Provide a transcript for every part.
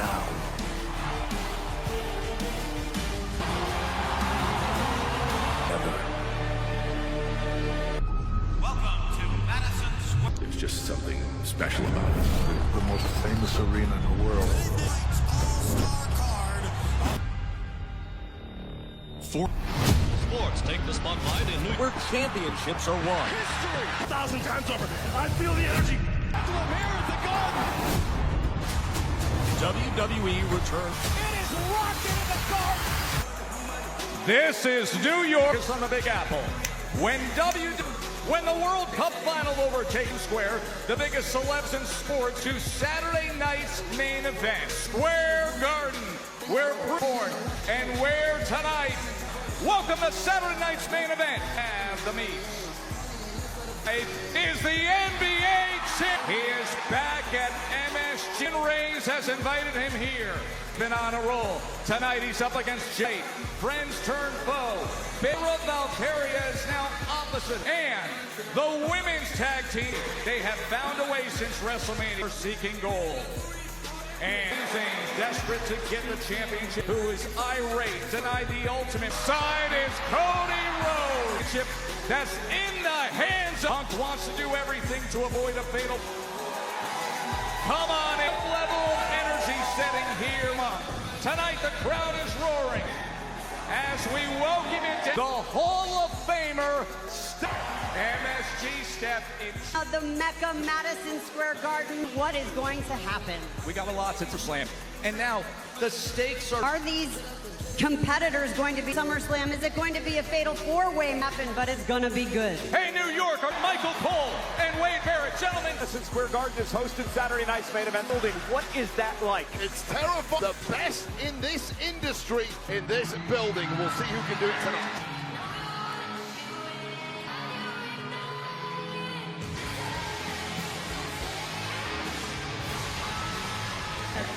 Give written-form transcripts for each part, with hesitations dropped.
now. Ever. Welcome to Madison Square. There's just something special about it. It's the most famous arena in the world. Sports take the spotlight in New York. Where championships are won. History! 1,000 times over. I feel the energy. Here is the gun. WWE returns. It is rocking in the car. This is New York. It's on the Big Apple. When the World Cup final over Times Square, the biggest celebs in sports, to Saturday night's main event, Square Garden, where born and where tonight. Welcome to Saturday night's main event. And the meet is the NBA champ. He is back at MSG. Reyes has invited him here. Been on a roll. Tonight he's up against Jay. Friends turn foe. Bera Valkyria is now opposite. And the women's tag team, they have found a way since WrestleMania. Seeking gold. And Zayn, desperate to get the championship, who is irate, denied the ultimate. Side is Cody Rhodes. That's in the hands of Punk. Wants to do everything to avoid a fatal. Come on, a level of energy setting here. Tonight the crowd is roaring as we welcome into the Hall of Famer, MSG Steph. The Mecca, Madison Square Garden. What is going to happen? We got a lot to slam. And now the stakes are... Are these competitors going to be SummerSlam? Is it going to be a fatal four-way happen? But it's going to be good. Hey, New York, are Michael Cole and Wade Barrett. Gentlemen, Madison Square Garden is hosting Saturday night's main event building. What is that like? It's terrifying. The best in this industry, in this building. We'll see who can do it tonight.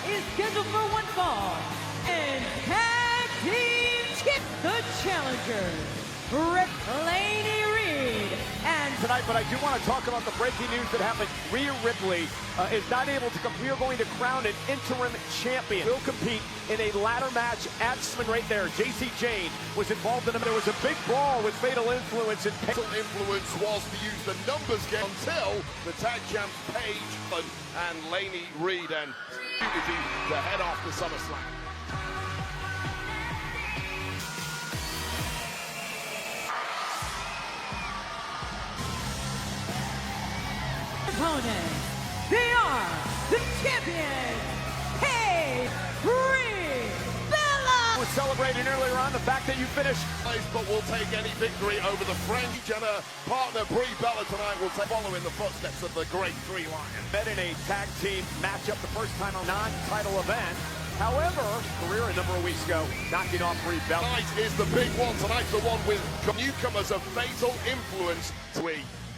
Is scheduled for one fall and tag team tip the challengers, Laney Reed and tonight, but I do want to talk about the breaking news that happened. Rhea Ripley is not able to compete. We are going to crown an interim champion. Will compete in a ladder match at Slim right there. JC Jane was involved in it. There was a big brawl with Fatal Influence. Fatal Influence was to use the numbers game until the tag champs Paige and Laney Reed and to head off to SummerSlam. opponents, they are the champions, Paige Bella. Was celebrating earlier on the fact that you finished. But will take any victory over the French and her partner Brie Bella tonight will follow in the footsteps of the great Three Lions. Met in a tag team matchup the first time on a non-title event. However, career a number of weeks ago, knocking off Brie Bella. Tonight is the big one. Tonight's the one with newcomers of Fatal Influence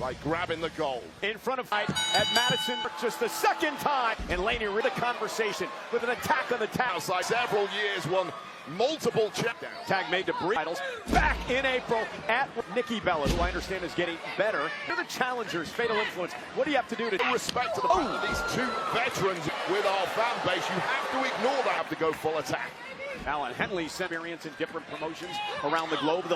by grabbing the gold. In front of at Madison just the second time. And Laney Reed the conversation with an attack on the tag. Outside several years, won multiple checkdowns. Tag made to Brie. Titles back in April at Nikki Bella, who I understand is getting better. They're the challengers, Fatal Influence. What do you have to do to respect to the fact that these two veterans with our fan base, you have to ignore that, have to go full attack. Alan Henley's experience in different promotions around the globe.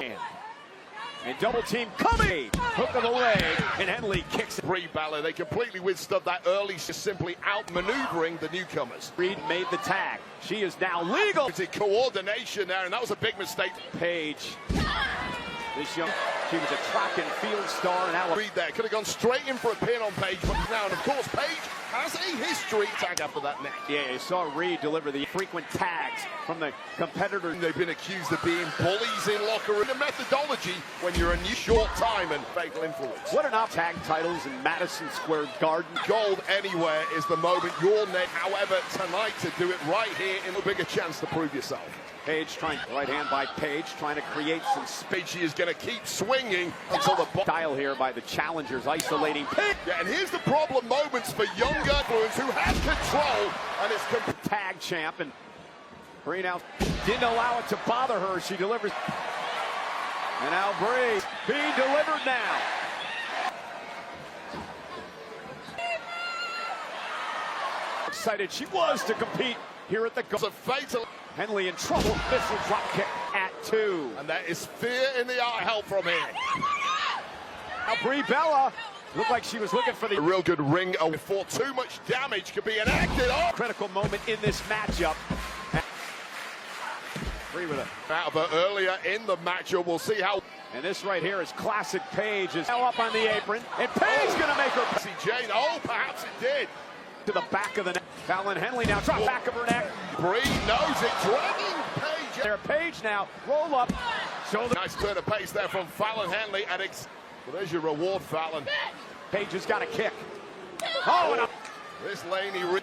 And double team coming! Hook of the leg, and Henley kicks it. Brie Bella, they completely withstood that early, simply out-maneuvering the newcomers. Reed made the tag. She is now legal. It's a coordination there, and that was a big mistake. Paige. This young, she was a track and field star in Alabama. Reed there, could have gone straight in for a pin on Paige, but now, and of course, Paige has a history tag after that neck. Yeah, you saw Reed deliver the frequent tags from the competitors. They've been accused of being bullies in locker room. The methodology when you're a new short time and Fatal Influence. What an tag titles in Madison Square Garden. Gold anywhere is the moment you're next. However, tonight to do it right here in a bigger chance to prove yourself. Paige trying, right hand by Paige, trying to create some speed. She is going to keep swinging until the style here by the challengers, isolating Paige. Yeah, and here's the problem moments for younger influence who have control, and it's tag champ, and Brie now didn't allow it to bother her. She delivers. And now Brie being delivered now. Excited she was to compete here at the goal. It's a fatal. Henley in trouble. Missile drop kick at 2. And there is fear in the eye. Help from here. Now Brie Bella looked like she was looking for the A real good ring before too much damage could be enacted. Oh, critical moment in this matchup. Brie with it. out of her earlier in the matchup. We'll see how. And this right here is classic Paige. Is now up on the apron. And Paige gonna make her See Jane. Oh, perhaps it did. to the back of the neck. Fallon Henley now drop back of her neck. Brie knows it. Dragging Paige. There, Paige now roll up. Shoulder. Nice turn of pace there from Fallon Henley. And well, there's your reward, Fallon. Paige has got a kick. Oh, and This Laney Reed.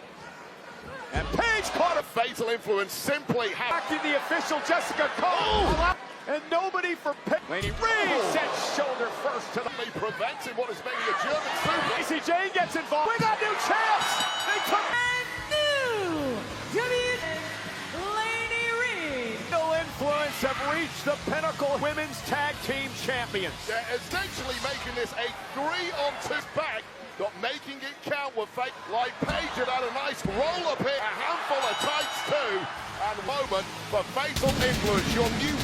And Paige caught a Fatal influence simply back in the official Jessica Cole. And nobody for Paige. Laney Reed sets shoulder first to the. preventing what is maybe a German suplex. Lacey Jane gets involved. We got new champs. They took New Laney Reed. no influence have reached the pinnacle of women's tag team champions. They're essentially making this a 3-on-2 back, not making it count with fate. Like Paige had a nice roll up here, a handful of tights too, and moment for fatal influence. Your new.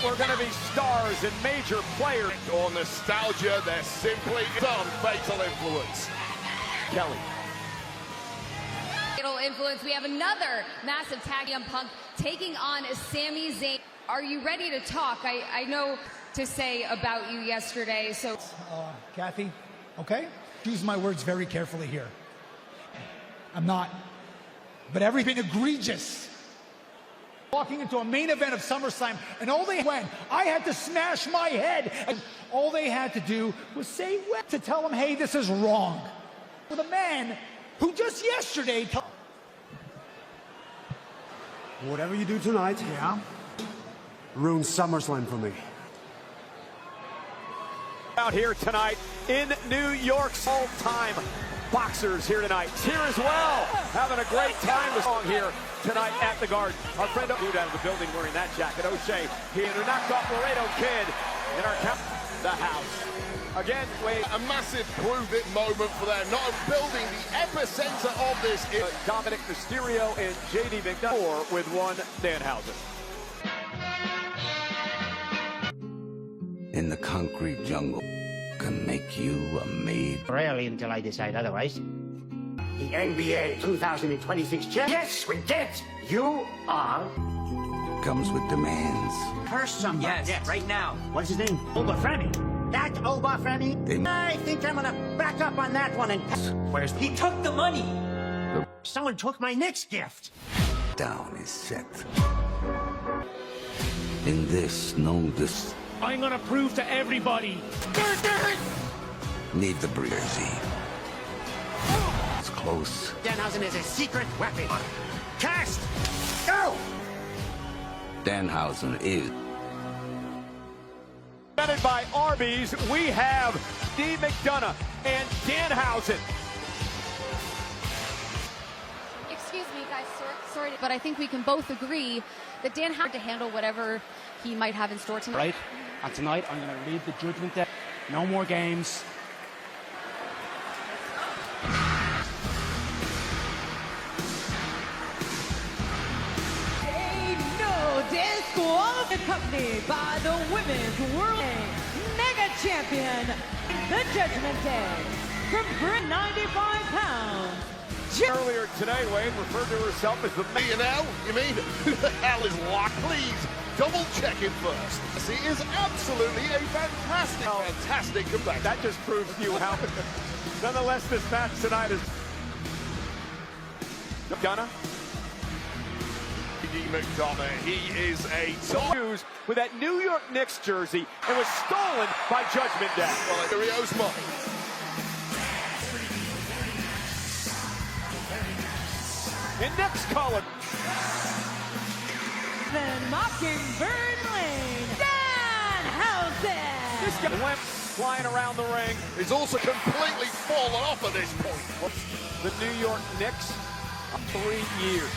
We're going to be stars and major players. Or nostalgia, they're simply done fatal influence. Kelly. Fatal influence. We have another massive tag team Punk taking on Sami Zayn. Are you ready to talk? I know to say about you yesterday, so. Kathy, okay? Choose my words very carefully here. I'm not. But everything egregious. Walking into a main event of SummerSlam, and all they went, I had to smash my head, and all they had to do was say what to tell him, hey, this is wrong. With a man who just yesterday told. Whatever you do tonight, Yeah? ruins SummerSlam for me. Out here tonight in New York's all-time boxers here tonight. Here as well, having a great time song here tonight at the Garden. Our friend dude out of the building wearing that jacket, O'Shea, he knocked off Laredo Kid in our count. The house. Again, Wade. A massive prove it moment for them, not building the epicenter of this. Dominic Mysterio and JD McDonough with one Danhausen. In the concrete jungle can make you a maid. Rarely until I decide otherwise. The NBA 2026 champ? Yes, we did. You are. Comes with demands. Curse somebody. Yes, right now. What's his name? Obafemi. That Obafemi? I think I'm gonna back up on that one and. Where's he took the money? Someone took my next gift. Down is set. In this, this. I'm gonna prove to everybody. Need the breezy. It's close. Danhausen is a secret weapon. Cast! Go! Danhausen is. Presented by Arby's, we have Steve McDonough and Danhausen. Excuse me, guys. Sorry, but I think we can both agree that Dan had to handle whatever he might have in store tonight. Right? And tonight, I'm going to leave the judgment there. No more games. No disqualification accompanied by the Women's World Mega Champion, the Judgment Day, from 95 pounds. Earlier today, Wade referred to herself as the millionaire. You mean who the hell is Locke? Please double check it first. She is absolutely a fantastic comeback. That just proves to you how. Nonetheless, this match tonight is. McDonough. McDonough, he is a top News with that New York Knicks jersey and was stolen by Judgment Day. Well, Rio's money. In Knicks color. Then Mockingbird Lane, Danhausen. This guy went flying around the ring. He's also completely fallen off at this point. The New York Knicks, 3 years.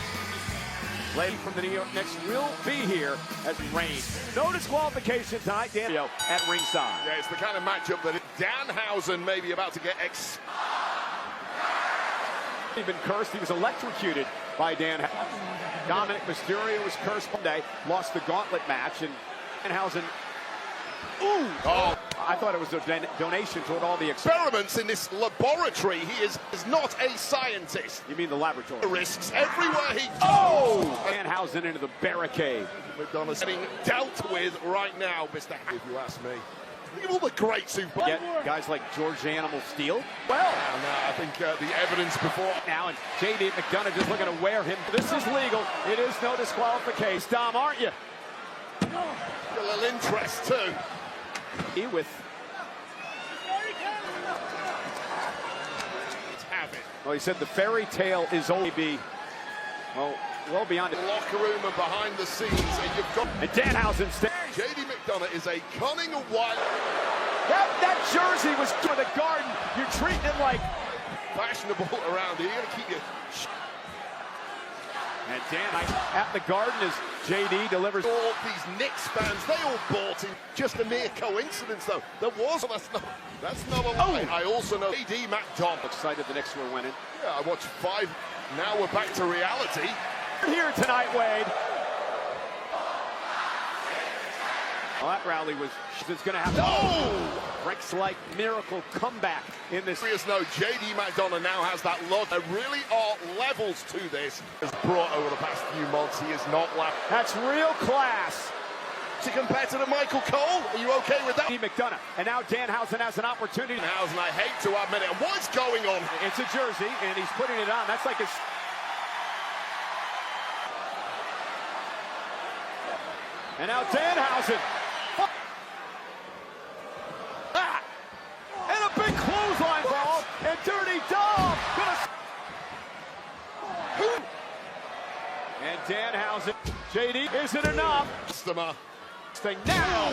Lady from the New York Knicks will be here as Reign. No disqualification tonight. Daniel at ringside. Yeah, it's the kind of matchup that Danhausen may be about to get He'd been cursed. He was electrocuted by Dan. Dominic Mysterio was cursed Monday. Lost the gauntlet match, and Danhausen. Ooh! Oh, I thought it was a donation toward all the experiments in this laboratory. He is not a scientist. You mean the laboratory? The risks everywhere he goes. Oh! Danhausen into the barricade. McDonough's getting dealt with right now, Mr. If you ask me. Look at all the great super. Get guys like George Animal Steel. Well, and, I think the evidence before now, and JD McDonough just looking to wear him. This is legal. It is no disqualification. Dom, aren't you? A little interest too. He with. Well, he said the fairy tale is only well beyond it. The locker room and behind the scenes, and you've got. And Danhausen JD McDonough is a cunning and wild. That jersey was for the Garden. You're treating it like fashionable around here. You're gonna keep you. And Dan at the Garden as JD delivers. All these Knicks fans, they all bought in. Just a mere coincidence, though. There was. That's not a lie. I also know JD McDonough. Excited the Knicks were winning. Yeah, I watched 5. Now we're back to reality. Here tonight, Wade. Well, that rally was going to happen. No! Rex-like miracle comeback in this. No, JD McDonough now has that look. There really are levels to this. Has brought over the past few months. He is not left. That's real class. To compare to the Michael Cole, are you okay with that? McDonough, and now Danhausen has an opportunity. Danhausen, I hate to admit it. What's going on? It's a jersey, and he's putting it on. That's like his. And now Danhausen. And a big clothesline ball, and Dirty Dom. And Danhausen. JD, is it enough? Customer. Thing now.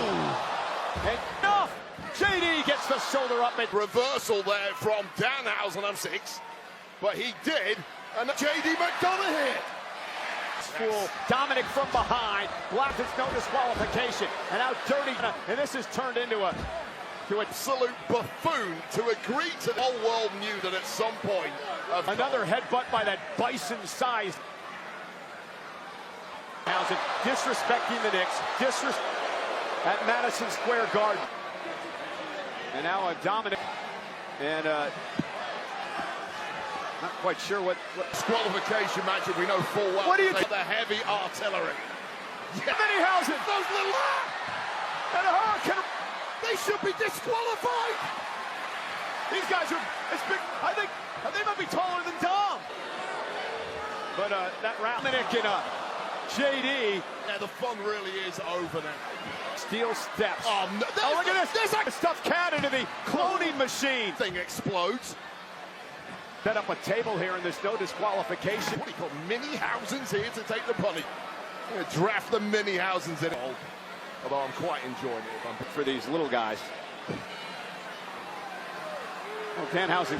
And enough. JD gets the shoulder up. And reversal there from Danhausen on 6. But he did. And JD McDonough hit. Fool Dominic from behind. Blocked, it's no disqualification. And now Dirty. And this has turned into a. Absolute buffoon to agree to the whole world knew that at some point. Another headbutt by that bison-sized. Disrespecting the Knicks. At Madison Square Garden. And now Dominic. And not quite sure what disqualification match we know full well. What do you the heavy artillery? Yeah. Danhausen. Those little and a hurricane. They should be disqualified. These guys are as big. I think they might be taller than Dom. But that round, Dominic and JD. Yeah, the fun really is over now. Steel steps. Oh, no, look at this. There's a stuffed cat into the cloning machine. Thing explodes. Set up a table here, and there's no disqualification. What do you call Mini-Hausens here to take the punny? Draft the Mini-Hausens in it. Although I'm quite enjoying it for these little guys. Oh, Danhausen.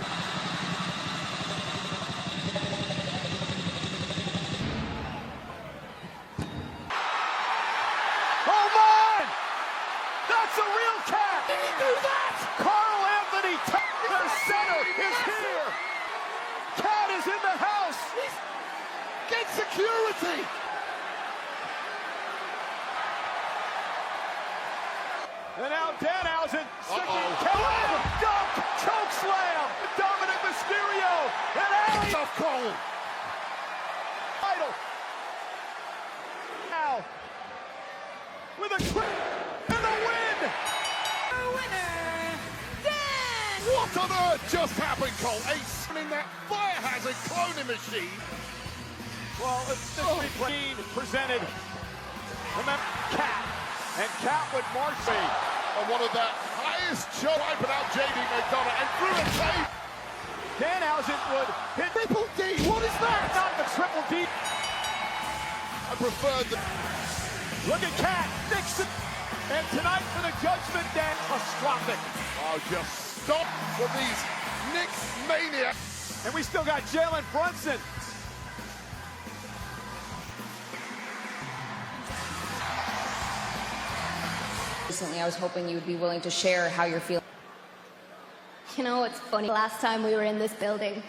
Oh, my! That's a real cat! Did he do that? Carl Anthony, the center is here! Cat is in the house! Get security! And now Danhausen, dunk, choke slam, Dominic Mysterio, and Alley of Cole. Idol. Now, with a trip and a win. The winner, Dan. What on earth just happened, Cole? Ace in that fire hazard cloning machine. Well, it's this replay presented. Remember, Cat. And Cat with Marcy. And one of the highest show wiping out JD McDonough and through a tape. Danhausen would hit Triple D. What is that? Not the Triple D. I preferred the. Look at Cat. Nixon. And tonight for the Judgment Day, catastrophic. Oh, just stop with these Knicks maniacs. And we still got Jalen Brunson. Recently, I was hoping you would be willing to share how you're feeling. You know, it's funny. Last time we were in this building,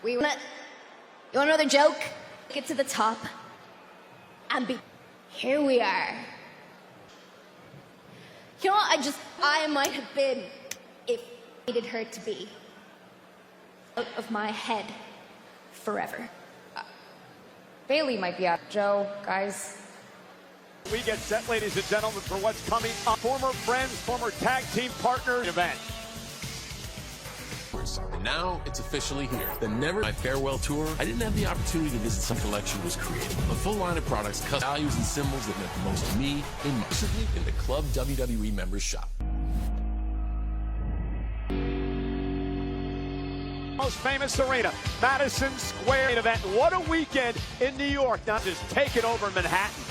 we were You want another joke? Get to the top and be. Here we are. You know what? I might have been, if I needed her to be, out of my head forever. Bailey might be out. Joe, guys. We get set, ladies and gentlemen, for what's coming up. Former friends, former tag team partners event. And now it's officially here. The Never My Farewell Tour. I didn't have the opportunity to visit some collection was created. A full line of products, custom values, and symbols that meant the most to me in the Club WWE members shop. Most famous arena, Madison Square event. What a weekend in New York. Now just taking over Manhattan.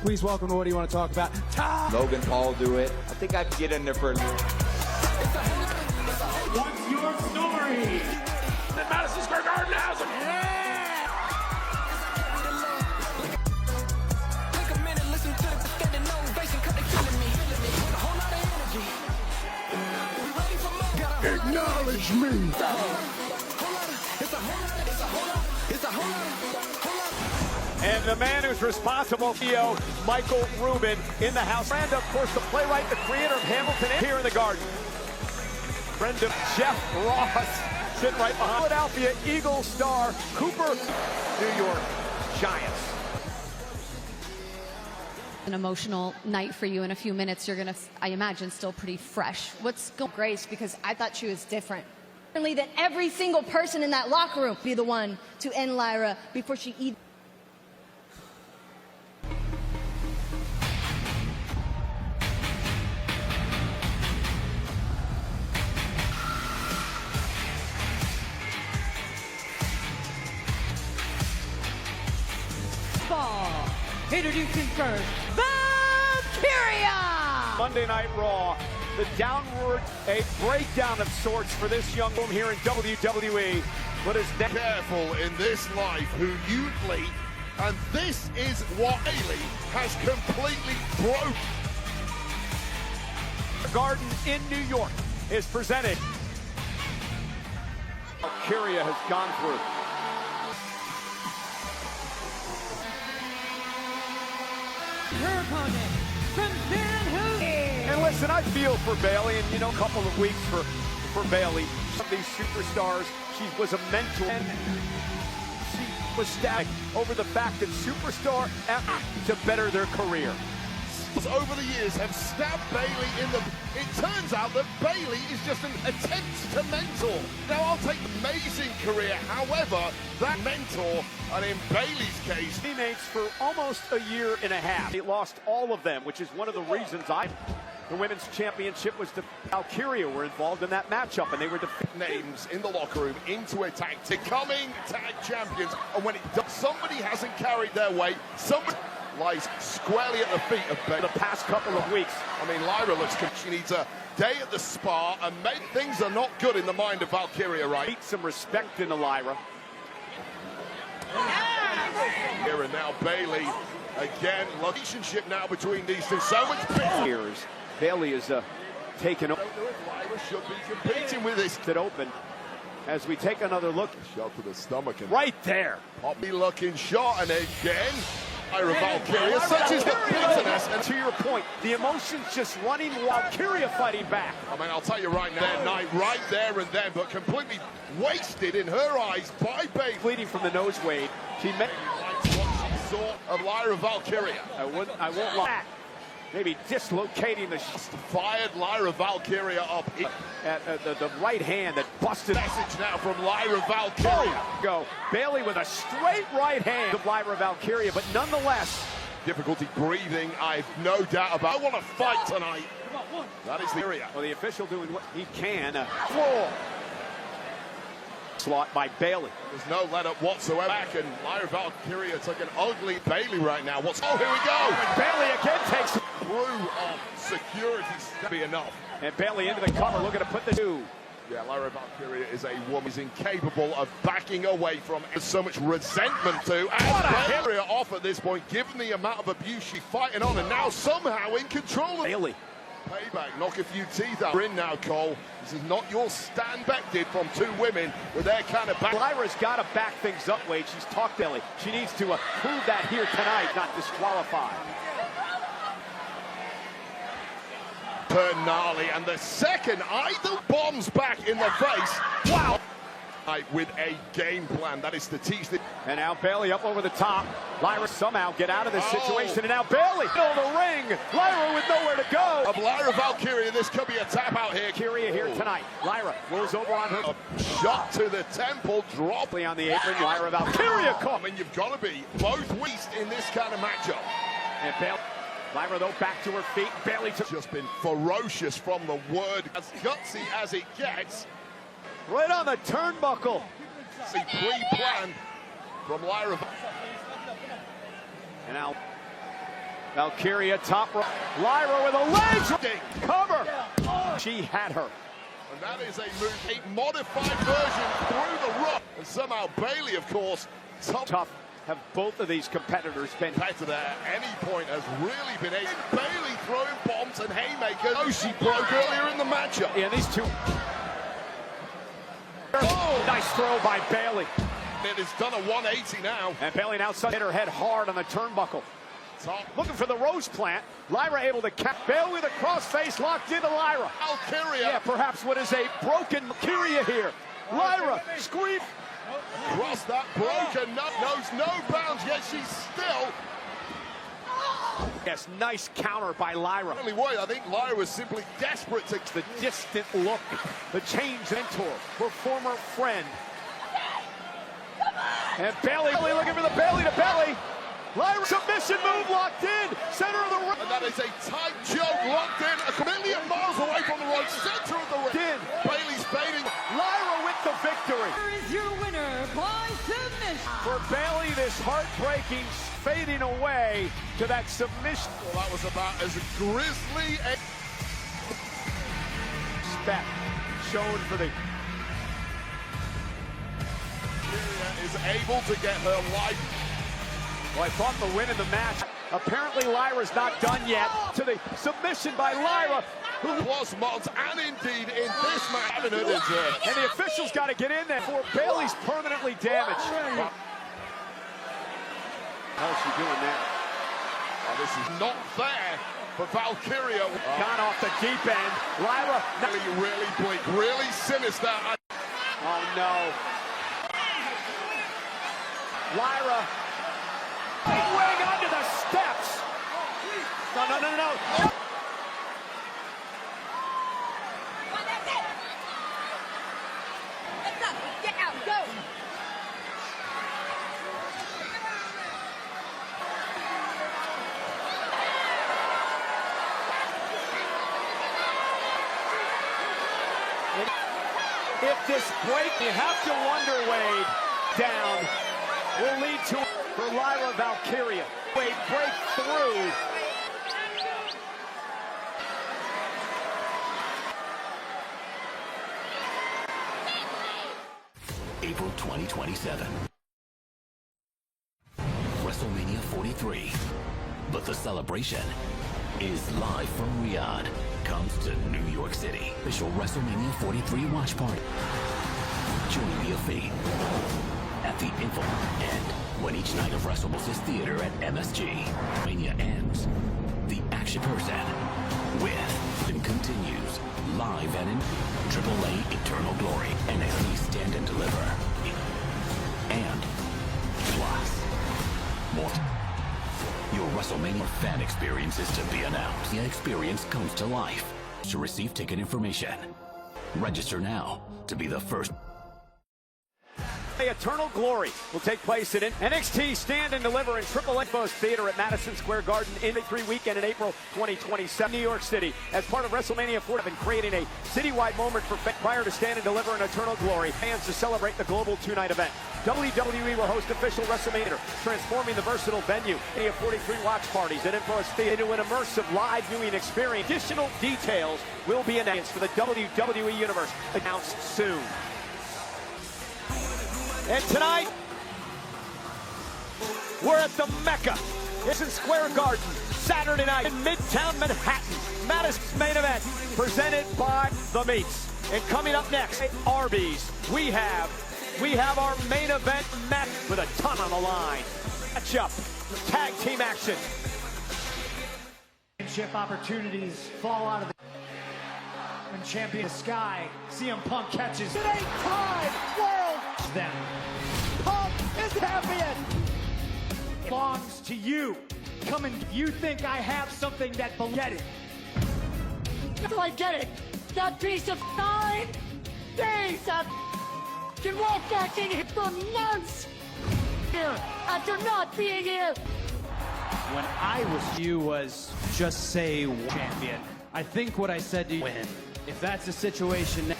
Please welcome to What Do You Want to Talk About? Tom! Logan Paul do it. I think I can get in there for a little. What's your story? The Madison Square Garden has him. Take a minute, listen to the standing ovation, cause they killing me. With a whole lot of energy. We ready for more? Acknowledge me. It's a whole lot. And the man who's responsible, CEO Michael Rubin, in the house. And of course, the playwright, the creator of Hamilton, here in the Garden. Friend of Jeff Ross, sitting right behind. Philadelphia Eagles star Cooper, New York Giants. An emotional night for you. In a few minutes, you're gonna, I imagine, still pretty fresh. What's going? Grace, because I thought she was different. That every single person in that locker room be the one to end Lyra before she even. Introducing first, Valkyria! Monday Night Raw, the downward, a breakdown of sorts for this young woman here in WWE. But is careful in this life who you bleed, and this is what Bailey has completely broken. The Garden in New York is presented. Valkyria has gone through. Her opponent from San Jose. And listen, I feel for Bailey, and you know, a couple of weeks for Bailey. Some of these superstars, she was a mentor, and she was static over the fact that superstar to better their career. Over the years have stabbed Bailey in the. It turns out that Bailey is just an attempt to mentor. Now I'll take amazing career. However, that mentor, and in Bailey's case, teammates for almost a year and a half. He lost all of them, which is one of the reasons the women's championship was Valkyria were involved in that matchup, and they were names in the locker room into a tag, becoming tag champions. And when it does, somebody hasn't carried their weight. Somebody lies squarely at the feet of Bailey the past couple of weeks. I mean, Lyra looks good. She needs a day at the spa, and things are not good in the mind of Valkyria, right? Need some respect into Lyra. Here and now Bailey again. Relationship now between these two. So much years. Bailey is taken over. Lyra should be competing with this. It open as we take another look. Shot to the stomach. And right there. Poppy looking shot, and again. Lyra Valkyria, such is the bitterness. And to your point, the emotions just running, Valkyria fighting back. I mean, I'll tell you right now, that night right there and then, but completely wasted in her eyes by Bailey. Bleeding from the nose, Wade. She met what she saw of Lyra Valkyria. I won't lie. Maybe dislocating the fired Lyra Valkyria up at the right hand that busted. Message now from Lyra Valkyria. Go Bailey with a straight right hand of Lyra Valkyria, but nonetheless difficulty breathing. I've no doubt about. I want to fight tonight. That is the area. Well, the official doing what he can. Floor. Slot by Bailey. There's no let up whatsoever. Back, and Lyra Valkyria took an ugly Bailey right now. Oh, here we go. And Bailey again takes through security. That'd be enough. And Bailey into the cover, looking to put the two. Yeah, Lyra Valkyria is a woman who's incapable of backing away from. There's so much resentment to. And Valkyria off at this point, given the amount of abuse she's fighting on, and now somehow in control of Bailey. Payback, knock a few teeth out. We're in now, Cole. This is not your stand expected from two women with their kind of back. Lyra's got to back things up, Wade. She's talked Ellie. She needs to prove that here tonight, not disqualified. Gnarly, and the second idol bombs back in the face. Wow! With a game plan, that is to teach the... And now Bayley up over the top. Lyra somehow get out of this situation, and now Bayley fill the ring. Lyra with nowhere to go. Of Lyra Valkyria, this could be a tap out here. Valkyria here tonight. Lyra rolls over on her. A shot to the temple, drop on the apron. Lyra Valkyria caught. I mean, you've got to be both weak in this kind of matchup. And Bayley. Lyra, though, back to her feet. Bayley just been ferocious from the word. As gutsy as it gets. Right on the turnbuckle. See, pre-planned from Lyra. And now Valkyria top rope. Lyra with a leg cover. She had her. And that is a move, a modified version through the rope. And somehow Bayley, of course, tough. Have both of these competitors been better at any point has really been able. Bayley throwing bombs and haymakers. Oh, she broke earlier in the matchup. Yeah, these two. Oh, nice throw by Bayley. It has done a 180 now. And Bayley now hit her head hard on the turnbuckle. Looking for the rose plant. Lyra able to catch Bayley with a crossface locked into Lyra. Valkyria. Yeah, perhaps what is a broken Valkyria here. Lyra scream. Across that broken nut, knows no bounds, yet she's still. Yes, nice counter by Lyra. Only way, I think Lyra was simply desperate to the distant look, the change mentor, her former friend. And Bayley looking for the belly to belly. Lyra submission move locked in, center of the ring. And that is a tight choke locked in, a million miles away from the right center of the ring. Bayley's fading. Lyra with the victory. Here is your winner by submission. For Bayley, this heartbreaking fading away to that submission. Well, that was about as grisly a spec shown for the. Is able to get her life. Well, I thought the win in the match. Apparently Lyra's not done yet. To the submission by Lyra. Who was Mods, and indeed in this match, having her deserved. And the officials got to get in there before Bayley's permanently damaged. How's she doing now? Oh, this is not fair for Valkyria. Gone off the deep end. Lyra. Really bleak, really sinister. Oh, no. Lyra. Way onto the steps. No. Get out, go. If this break, you have to wonder, Wade, down, will lead to for Lyra Valkyria. Wade break through. April 2027. WrestleMania 43. But the celebration is live from Riyadh. Comes to New York City. Official WrestleMania 43 watch party. Join via fee at the info end when each night of WrestleMania Theater at MSG. Mania ends. The action person with and continues live and in AAA Eternal Glory, NXT Stand and Deliver, and plus more. Your WrestleMania fan experience is to be announced. The experience comes to life. To receive ticket information, register now to be the first. Eternal Glory will take place at NXT Stand and Deliver in AAA Expo Theater at Madison Square Garden in the 3 weekend in April 2027. New York City, as part of WrestleMania 4, have been creating a citywide moment for prior to Stand and Deliver in Eternal Glory fans to celebrate the global two-night event. WWE will host official WrestleMania, transforming the versatile venue into 43 watch parties at Infos Theater into an immersive live viewing experience. Additional details will be announced for the WWE Universe, announced soon. And tonight, we're at the Mecca. It's in Square Garden. Saturday night in Midtown Manhattan. Madison's main event presented by The Meats. And coming up next, at Arby's, we have our main event match with a ton on the line. Matchup, tag team action. Championship opportunities fall out of the champion sky. CM Punk catches. It ain't time. World. Then Punk is champion. Belongs to you. Come and you think I have something that get it. Do I get it? That piece of 9 days of can walk back in here for months here after not being here. When I was you was just say champion. I think what I said to you win. If that's the situation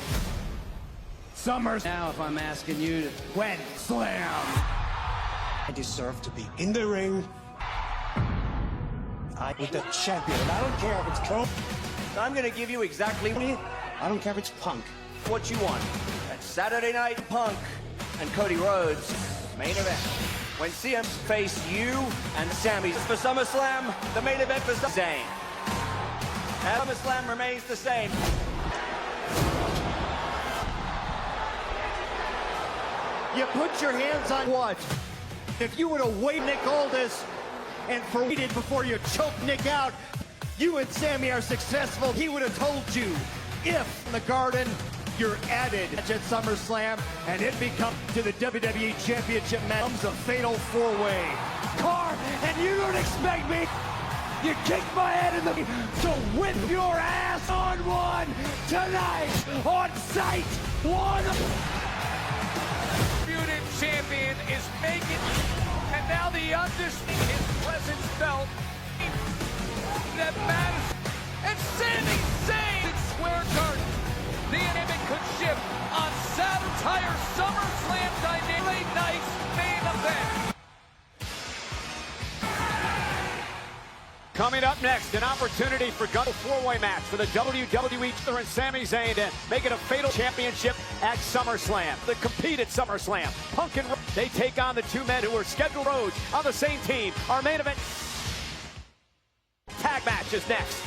Summers. now, if I'm asking you to When slam. I deserve to be in the ring with the champion. I don't care if it's Cody. I'm going to give you exactly I don't care if it's Punk. what you want. That's Saturday Night Punk and Cody Rhodes main event. When CM face you and Sami for SummerSlam, the main event for Zayn. And SummerSlam remains the same. You put your hands on what? If you would have waited Nick Aldis and waited before you choked Nick out, you and Sami are successful. He would have told you if in the Garden you're added at SummerSlam and it becomes to the WWE Championship match comes a fatal four-way. Car, and you don't expect me. You kicked my head in the so whip your ass on one tonight on site. One. Undisputed champion is making, and now the undisputed his presence felt that matters. And Sami Zayn in Square Garden. The dynamic could shift on Saturday entire SummerSlam Dynamic Night's main event. Coming up next, an opportunity for a four-way match for the WWE and Sami Zayn to make it a fatal championship at SummerSlam. They compete at SummerSlam. Punk and they take on the two men who were scheduled roads on the same team. Our main event tag match is next.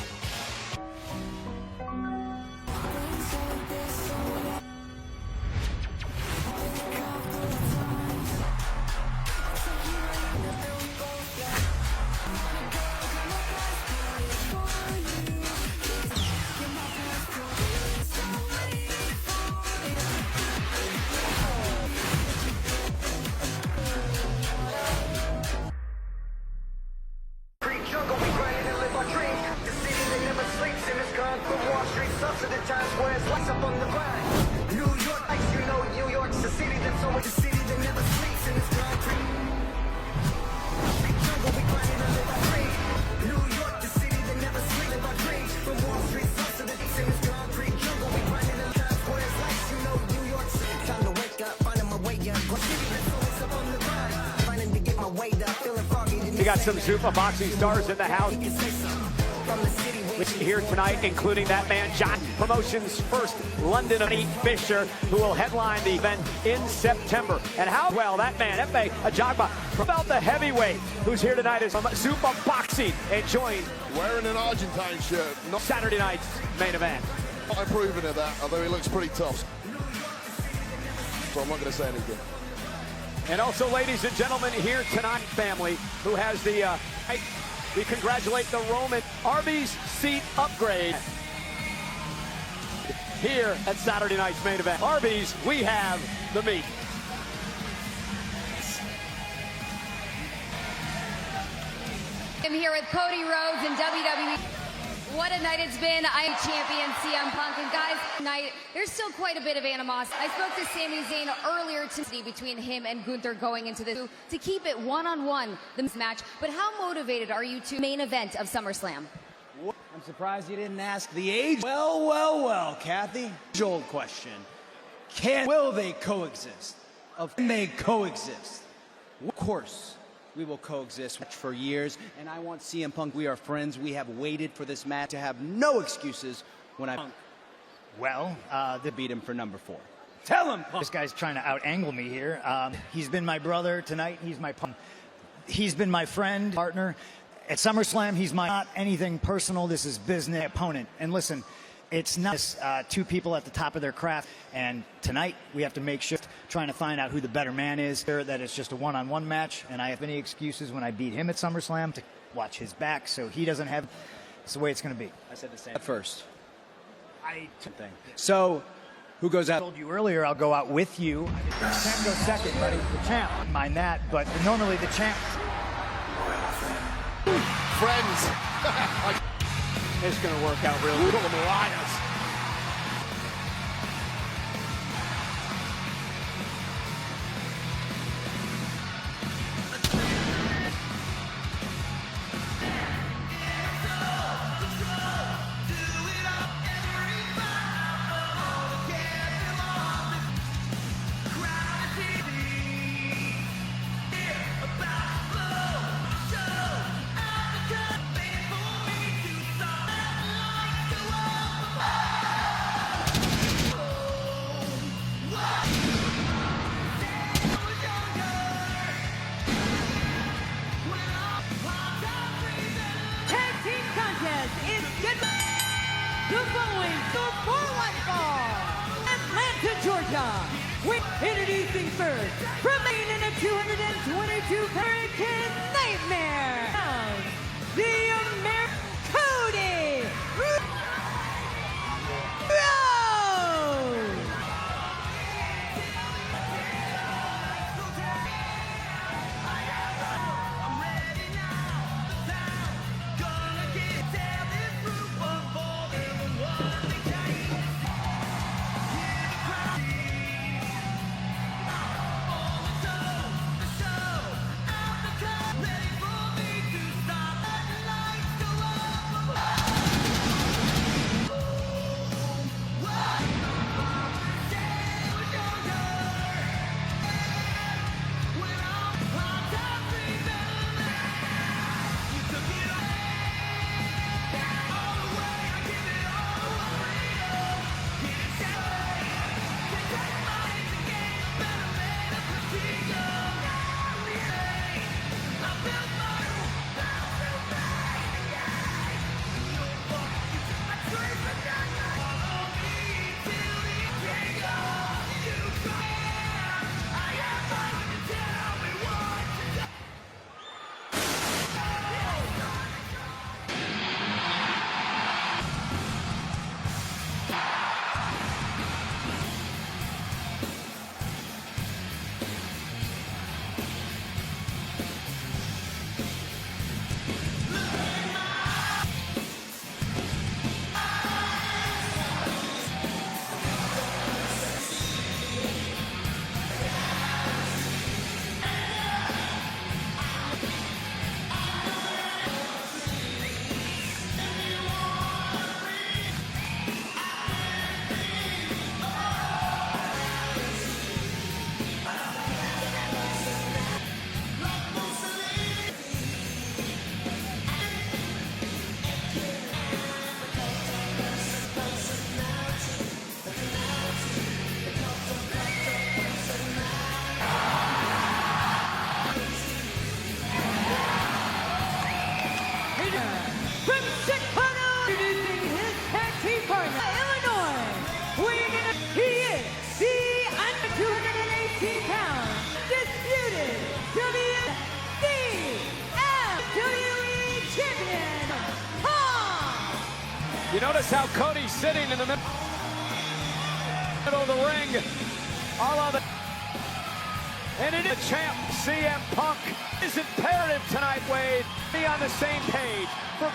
We got some Zuffa boxing stars in the house here tonight, including that man, John Promotions' first London Eddie Fisher, who will headline the event in September. And how well that man, Efe Ajagba, about the heavyweight, who's here tonight is from Zuffa Boxing, and joined wearing an Argentine shirt. Not Saturday night's main event. Not improving at that, although he looks pretty tough. So I'm not going to say anything. And also, ladies and gentlemen, here tonight, family, who has the, we congratulate the Roman Arby's seat upgrade here at Saturday night's main event. Arby's, we have the meat. I'm here with Cody Rhodes and WWE. What a night it's been. I'm champion CM Punk. And guys, tonight, there's still quite a bit of animosity. I spoke to Sami Zayn earlier today between him and Gunther going into this to keep it one-on-one, the match. But how motivated are you to main event of SummerSlam? I'm surprised you didn't ask the age. Well, Kathy. Age-old question. Will they coexist? Can they coexist? Of course. We will coexist for years, and I want CM Punk. We are friends. We have waited for this match to have no excuses when I they beat him for number 4. Tell him, Punk. This guy's trying to out-angle me here. He's been my brother tonight. He's been my friend, partner, At SummerSlam, he's not anything personal. This is business opponent. And listen, it's not two people at the top of their craft. And tonight, we have to make sure, trying to find out who the better man is. That it's just a one-on-one match. And I have any excuses when I beat him at SummerSlam to watch his back, so he doesn't have. It's the way it's going to be. I said the same at first. Thing. So, who goes out? I told you earlier I'll go out with you. The champ goes second, buddy. The champ. Mind that, but normally the champ. Friends. It's going to work out really well. Elias. The following the 4-1 Ball, Atlanta, Georgia. We're introducing first from Maine in a 222-American Nightmare, the American Cody Rhodes. You notice how Cody's sitting in the middle of the ring. All of it. And it is the champ, CM Punk. It's imperative tonight, Wade, be on the same page. For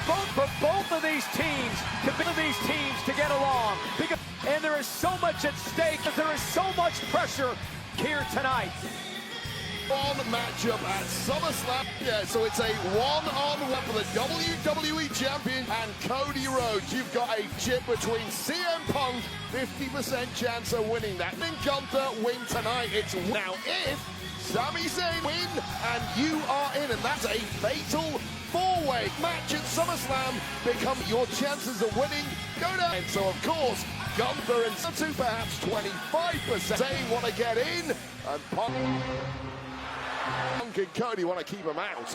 both of these teams, to get along. And there is so much at stake. There is so much pressure here tonight. One matchup at SummerSlam. Yeah, so it's a one-on-one for the WWE Champion and Cody Rhodes. You've got a chip between CM Punk, 50% chance of winning that. Then Gunther win tonight. It's now if Sami Zayn win and you are in, and that's a fatal four-way match at SummerSlam. Become your chances of winning go down. And so of course Gunther and to perhaps 25% Zayn want to get in, and Punk and Cody want to keep him out.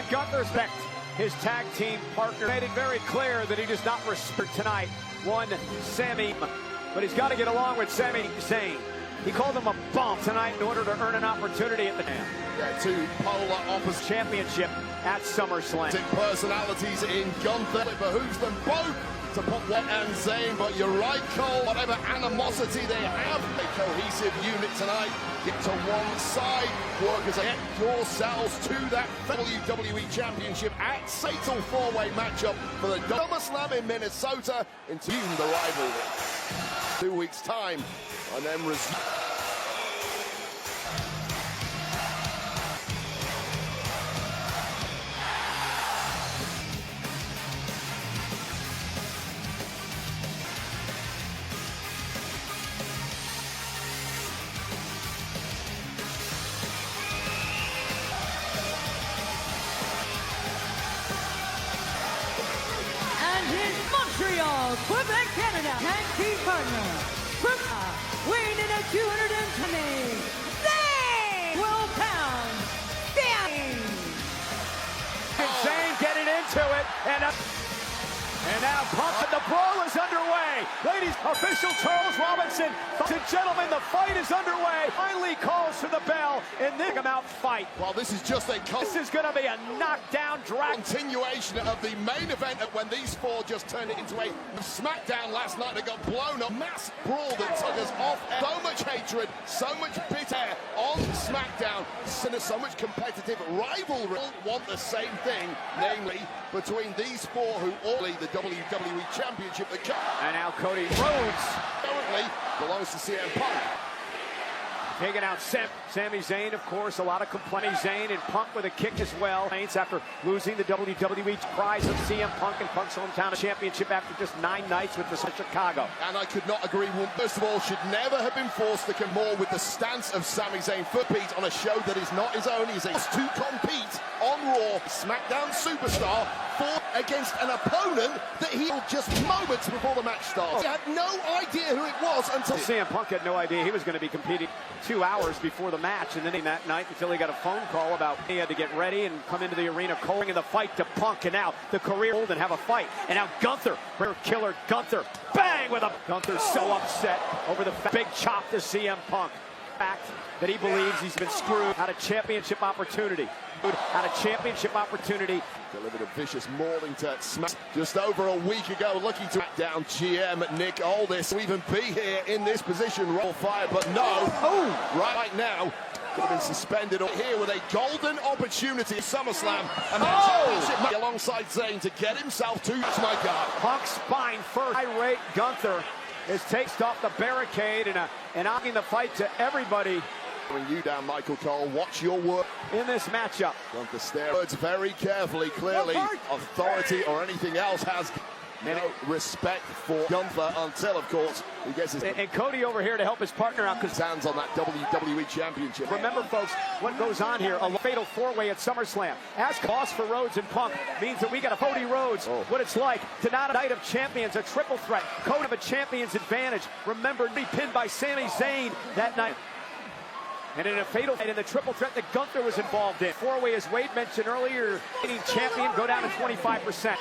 And Gunther respect his tag team partner. Made it very clear that he does not respect tonight one Sami, but he's got to get along with Sami Zayn. He called him a bum tonight in order to earn an opportunity at the two polar opposite championship at SummerSlam. Personalities in Gunther. It behooves them both to put one and Zayn, but you're right, Cole. Whatever animosity they have, a cohesive unit tonight. Get to one side, workers, get yourselves to that WWE Championship at fatal four-way matchup for the SummerSlam in Minnesota into the rivalry. 2 weeks' time, and then resume. Montreal, Quebec, Canada, tag team partner, weighing in at 220, Zayn, 12 pounds, Zayn getting into it, and now Punk, and the brawl is underway. Ladies, official Charles Robinson, gentlemen, the fight is underway. Finally calls for the bell in the out fight. Well, this is just a this is going to be a knockdown drag. Continuation of the main event when these four just turned it into a SmackDown last night. They got blown up, mass brawl that took us off. So much hatred, so much bitter on SmackDown, so much competitive rivalry. All want the same thing, namely between these four who all lead the WWE Championship. And now Cody Rhodes currently belongs to CM Punk. Taking out Sami Zayn, of course, a lot of complaining. Zayn and Punk with a kick as well. After losing the WWE prize of CM Punk in Punk's hometown championship after just 9 nights with the Chicago. And I could not agree more. First of all, should never have been forced to come more with the stance of Sami Zayn for Pete on a show that is not his own. He's asked to compete on Raw, SmackDown superstar, fought against an opponent that he just moments before the match starts. He had no idea who it was until CM Punk had no idea he was going to be competing 2 hours before the match, and then that night until he got a phone call about he had to get ready and come into the arena, calling in the fight to Punk, and now the career hold and have a fight, and now Gunther, killer Gunther, bang with a Gunther's so upset over the big chop to CM Punk. Fact that he believes he's been screwed out of championship opportunity. Delivered a vicious mauling to Smack just over a week ago, looking to back down GM Nick Aldis to even be here in this position. Roll fire, but no. Right now, could have been suspended here with a golden opportunity at SummerSlam. And then alongside Zayn to get himself to my God. Punk's spine first. Irate Gunther is takes off the barricade and knocking the fight to everybody. Bring you down, Michael Cole. Watch your work in this matchup. Gunther steers very carefully. Clearly, authority or anything else has no respect for Gunther until, of course, he gets his... And Cody over here to help his partner out because hands on that WWE Championship. Remember, folks, what goes on here, a fatal four-way at SummerSlam. As cost for Rhodes and Punk means that we got a Cody Rhodes, what it's like to not a night of champions, a triple threat. Cody of a champion's advantage. Remember, be pinned by Sami Zayn that night. And in a fatal fight in the triple threat that Gunther was involved in. Four-way, as Wade mentioned earlier, champion go down to 25%.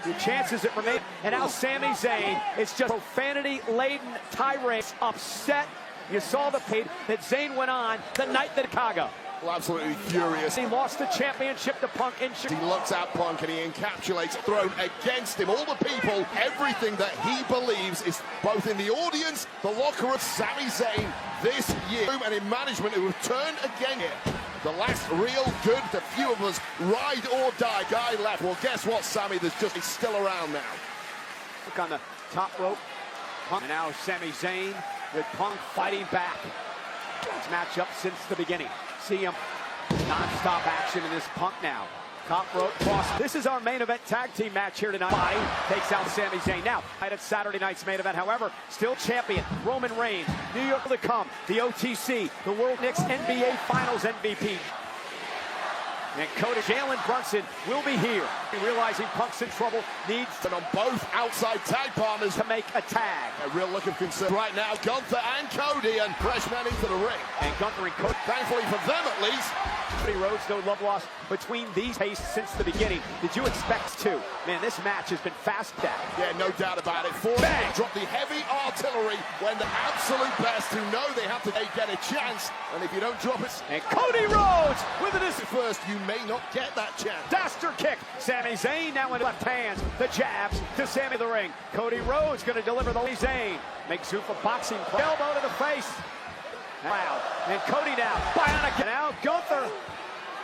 The chances that remain. And now Sami Zayn, it's just profanity-laden tirade, upset. You saw the pain that Zayn went on the night that Chicago. Well, absolutely furious. He lost the championship to Punk in Chicago. He looks at Punk and he encapsulates, thrown against him, all the people, everything that he believes is both in the audience, the locker room, Sami Zayn this year, and in management who have turned again here. The last real good, the few of us ride or die guy left. Well, guess what, Sammy? He's still around now. Look on the top rope. Punk. And now Sami Zayn with Punk fighting back. This matchup since the beginning. CM non-stop action in this Punk now. Top rope cross. This is our main event tag team match here tonight. Body takes out Sami Zayn. Now, at Saturday night's main event, however, still champion Roman Reigns. New York to come. The OTC, the World Knicks NBA Finals MVP. And Cody Jalen Brunson will be here. Realizing Punk's in trouble, needs and on both outside tag partners to make a tag. A real look of concern right now. Gunther and Cody and fresh men into the ring. And Gunther and Cody. Thankfully for them at least, Cody Rhodes, no love lost between these pace since the beginning. Did you expect to? Man, this match has been fast back. Yeah, no doubt about it. Bang! Drop the heavy artillery when the absolute best who know they have to get a chance. And if you don't drop it... And Cody Rhodes with it is first, you may not get that chance. Daster kick. Sami Zayn now in left hands. The jabs to Sami the ring. Cody Rhodes going to deliver the Zayn. Makes room for boxing. Elbow to the face. Wow. And Cody now. Bionic. Now Gunther.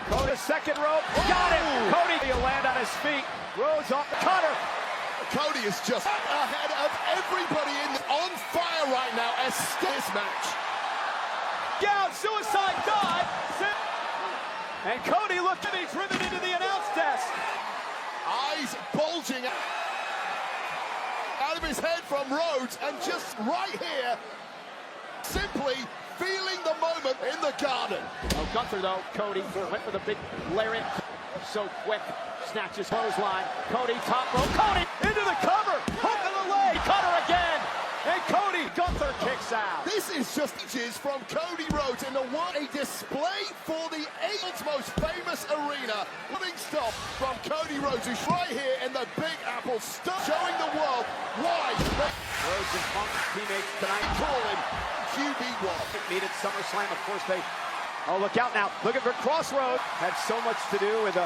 Cody, second rope. Got it. Cody will land on his feet. Rhodes off the cutter. Cody is just ahead of everybody on fire right now as this match. Down, suicide dive. And Cody looked at me, driven into the announce desk. Eyes bulging out of his head from Rhodes, and just right here, simply feeling the moment in the garden. Oh, Gunther though, Cody went for the big lariat. So quick, snatches clothesline. Cody top rope, Cody into the cover, hook of the leg, cutter again. And Cody, Gunther kicks out. This is just inches from Cody Rhodes in a display for the world's most famous arena. Running stop from Cody Rhodes, who's right here in the Big Apple, showing the world why. Rhodes and Punk teammates tonight. Calling QB1. Needed SummerSlam, of course they. Oh, look out now. Looking for Crossroad. Had so much to do with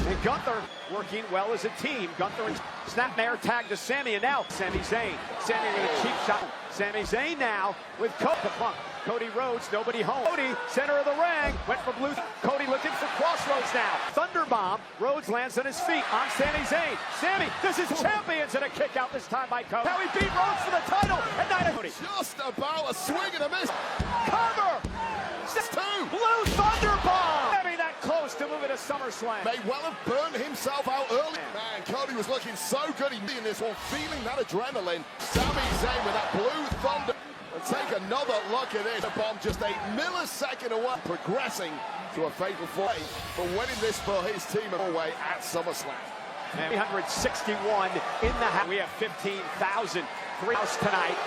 and Gunther working well as a team. Gunther and Snapmare tag to Sami, and now Sami Zayn. Sami with a cheap shot. Sami Zayn now with Punk. Cody Rhodes, nobody home. Cody, center of the ring, went for blue. Cody looking for Crossroads now. Thunderbomb. Rhodes lands on his feet on Sami Zayn. Sami, this is champions, and a kick out this time by Cody. How he beat Rhodes for the title, and Cody. Just about a swing and a miss. Cover! 6-2. Blue Thunderbomb! Maybe that close to moving to SummerSlam. May well have burned himself out early. Man, Cody was looking so good in this one, feeling that adrenaline. Sami Zayn with that blue thunder. And take another look at this. The bomb just a millisecond away, progressing to a fatal flight for winning this for his team away at SummerSlam. 361 in the house. We have 15,000 house tonight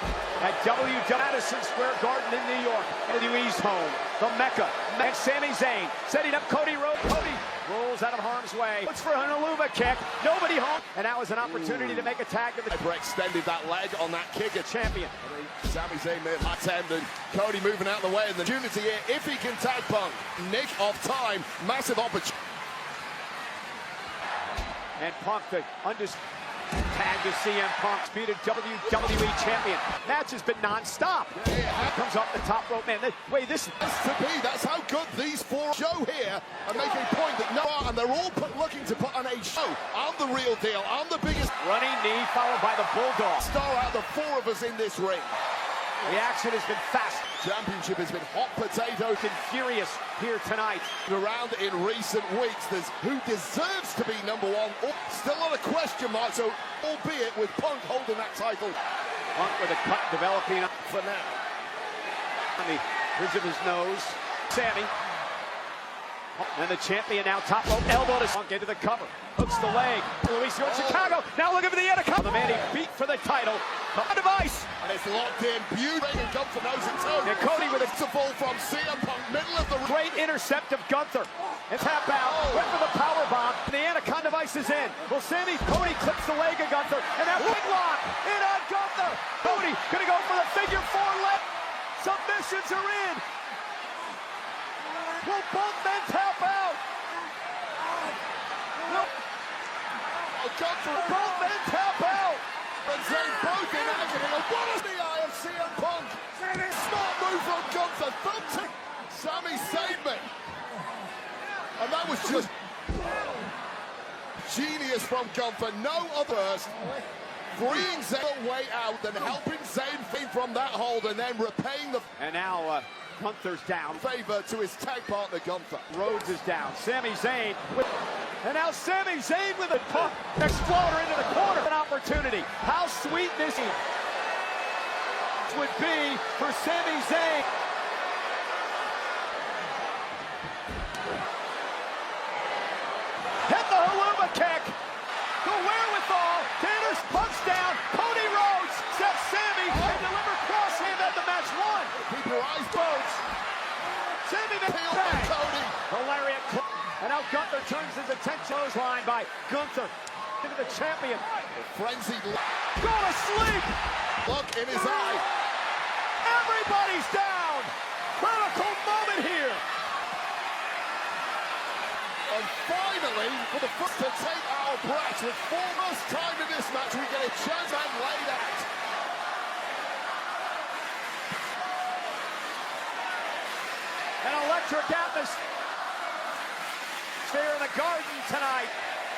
at Madison Square Garden in New York. WWE's home, the Mecca. And Sami Zayn setting up Cody Rhodes. Cody rolls out of harm's way. Looks for an Aluva kick. Nobody home. And that was an opportunity to make a tag to the. Extended that leg on that kick. A champion. Sami Zayn made hot end, and Cody moving out of the way. And the opportunity here, if he can tag Punk. Nick off time. Massive opportunity. And Punk, the tag to CM Punk, defeated WWE champion. Match has been non-stop. Comes off the top rope, man. This has to be. That's how good these four show here, and making a point that and they're all looking to put on a show. I'm the real deal. I'm the biggest. Running knee followed by the Bulldog. Star out of the four of us in this ring. The action has been fast. Championship has been hot potato and furious here tonight. Around in recent weeks, there's who deserves to be number one. Still on a question mark, so albeit with Punk holding that title. Punk with a cut developing up for now. On the bridge of his nose, Sami. And the champion now top rope, elbow to Punk into the cover. Hooks the leg. Luis Chicago. Now looking for the Anaconda. The man he beat for the title. A device. And it's locked in. Beautiful. And Gunther knows it too. And Cody with a fall from CM Punk. Middle of the great intercept of Gunther. And tap out. Went for the power bomb. And the Anaconda device is in. Well, Cody clips the leg of Gunther. And that big lock in on Gunther. Cody gonna go for the figure four leg. Submissions are in. Will both men tap out? No. Gunther, both men tap out. And Zayn both in agony. And what is the eye of CM Punk? Smart move from Gunther. Thumping Sami Zayn. And that was just genius from Gunther. No other. Freeing Zayn way out, then helping Zayn feed from that hold, and then repaying the. And now Gunther's down. Favor to his tag partner Gunther. Rhodes is down. Sami Zayn with. And now Sami Zayn with a pump exploder into the corner. An opportunity. How sweet this would be for Sami Zayn. Hit the Haluva kick. The wherewithal. Tanner's punch down. Cody Rhodes sets Sami and deliver crosshand at the match one. Keep your eyes closed. Sami the bang. And now Gunther turns his attention line by Gunther into the champion. Frenzied. Go to sleep. Look in his eye. Everybody's down. Critical moment here. And finally, for the first to take our breath, with foremost time in this match, we get a chance and laid out. An electric atmosphere in the Garden tonight.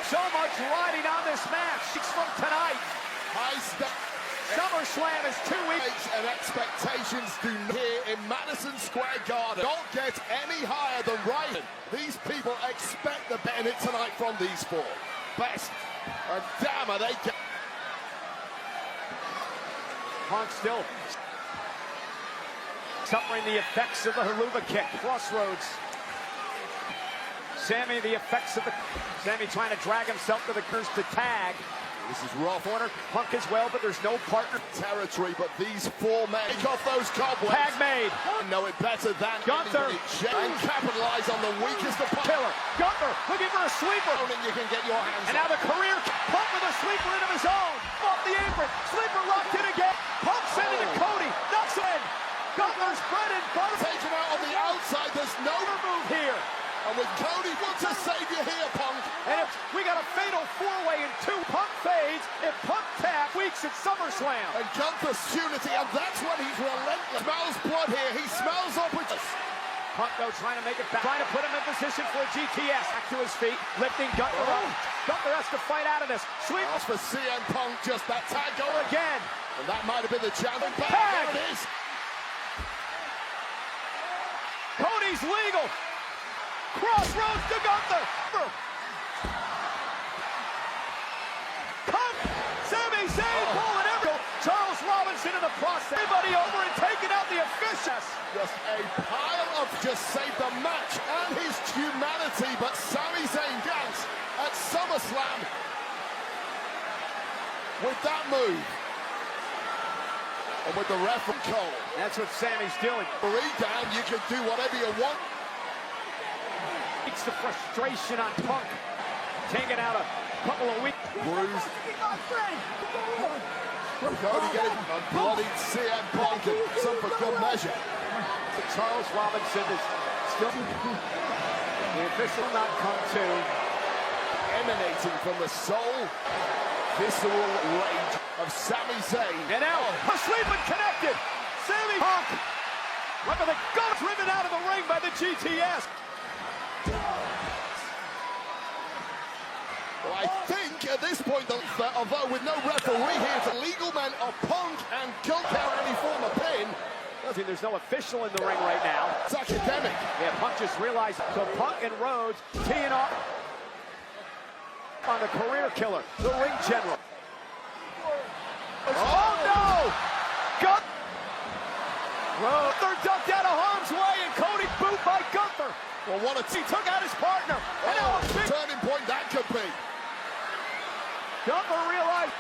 So much riding on this match. From tonight. High step. SummerSlam is 2 weeks. And expectations do here in Madison Square Garden. Don't get any higher than Ryan. These people expect the Bennett tonight from these four. Best. And damn, are they get. Punk still suffering the effects of the Helluva Kick. Crossroads. Sammy, the effects of the... Sammy trying to drag himself to the curse to tag. This is rough. Corner, Punk as well, but there's no partner. Territory, but these four men take off those cobwebs. Tag made. Know it better than Gunther. And capitalize on the weakest of Killer. Gunther looking for a sweeper. You can get your hands and now the career Punk with a sweeper in of his own. Off the apron. Sleeper locked in again. Punk sending to Cody. Knocks in. Gunther's bread and butter. Taken out on the outside. There's no move here. And with Cody, what's a savior here, Punk? And we got a fatal four-way in 2. Punk fades. If Punk tap, weeks at SummerSlam. And Gunther's unity, and that's when he's relentless. Smells blood here. He smells up with us. Punk, though, trying to make it back. Trying to put him in position for a GTS. Back to his feet, lifting Gunther up. Gunther has to fight out of this. Sweep. As for CM Punk, just that tag goal again. And that might have been the challenge. Tag. There it is. Cody's legal. Crossroads to Gunther. Come, Sami Zayn pulling every. Charles Robinson in the process. Everybody over and taking out the officials. Just a pile of just saved the match and his humanity, but Sami Zayn danced at SummerSlam with that move. And with the ref from Cole. That's what Sammy's doing. Three down, you can do whatever you want. It's the frustration on Punk. Taking out a couple of weeks. Bruised. Cody getting a bloodied CM Punk and some for good measure. Charles Robinson is still... The official not come to. Emanating from the soul, visceral rage of Sami Zayn. And now, a sleeping connected. Sammy Punk. Look at the gun driven out of the ring by the GTS. Well, I think at this point, although with no referee here, the legal men of Punk and Gunther any form of pin. There's no official in the ring right now. It's academic. Yeah, Punk just realized. So Punk and Rhodes teeing up on the career killer, the ring general. Oh no! Rhodes, they're ducked out of harm's way, and Cody boot by Gunther. Well, what a he took out his partner. And now a big turning point that could be. Gunther realized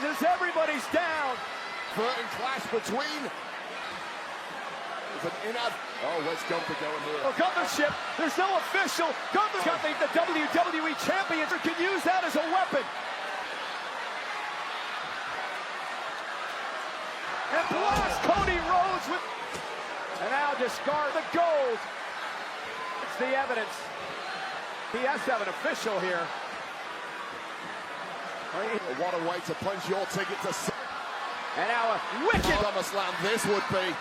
as everybody's down. Burton clash between. Oh, where's Gunther going here? Oh, Gunthership. There's no official. Gunther's got the WWE champion. Can use that as a weapon. And blast Cody Rhodes with. And now discard the gold. It's the evidence. He has to have an official here. What a way to punch your ticket to. And now a wicked SummerSlam. This would be.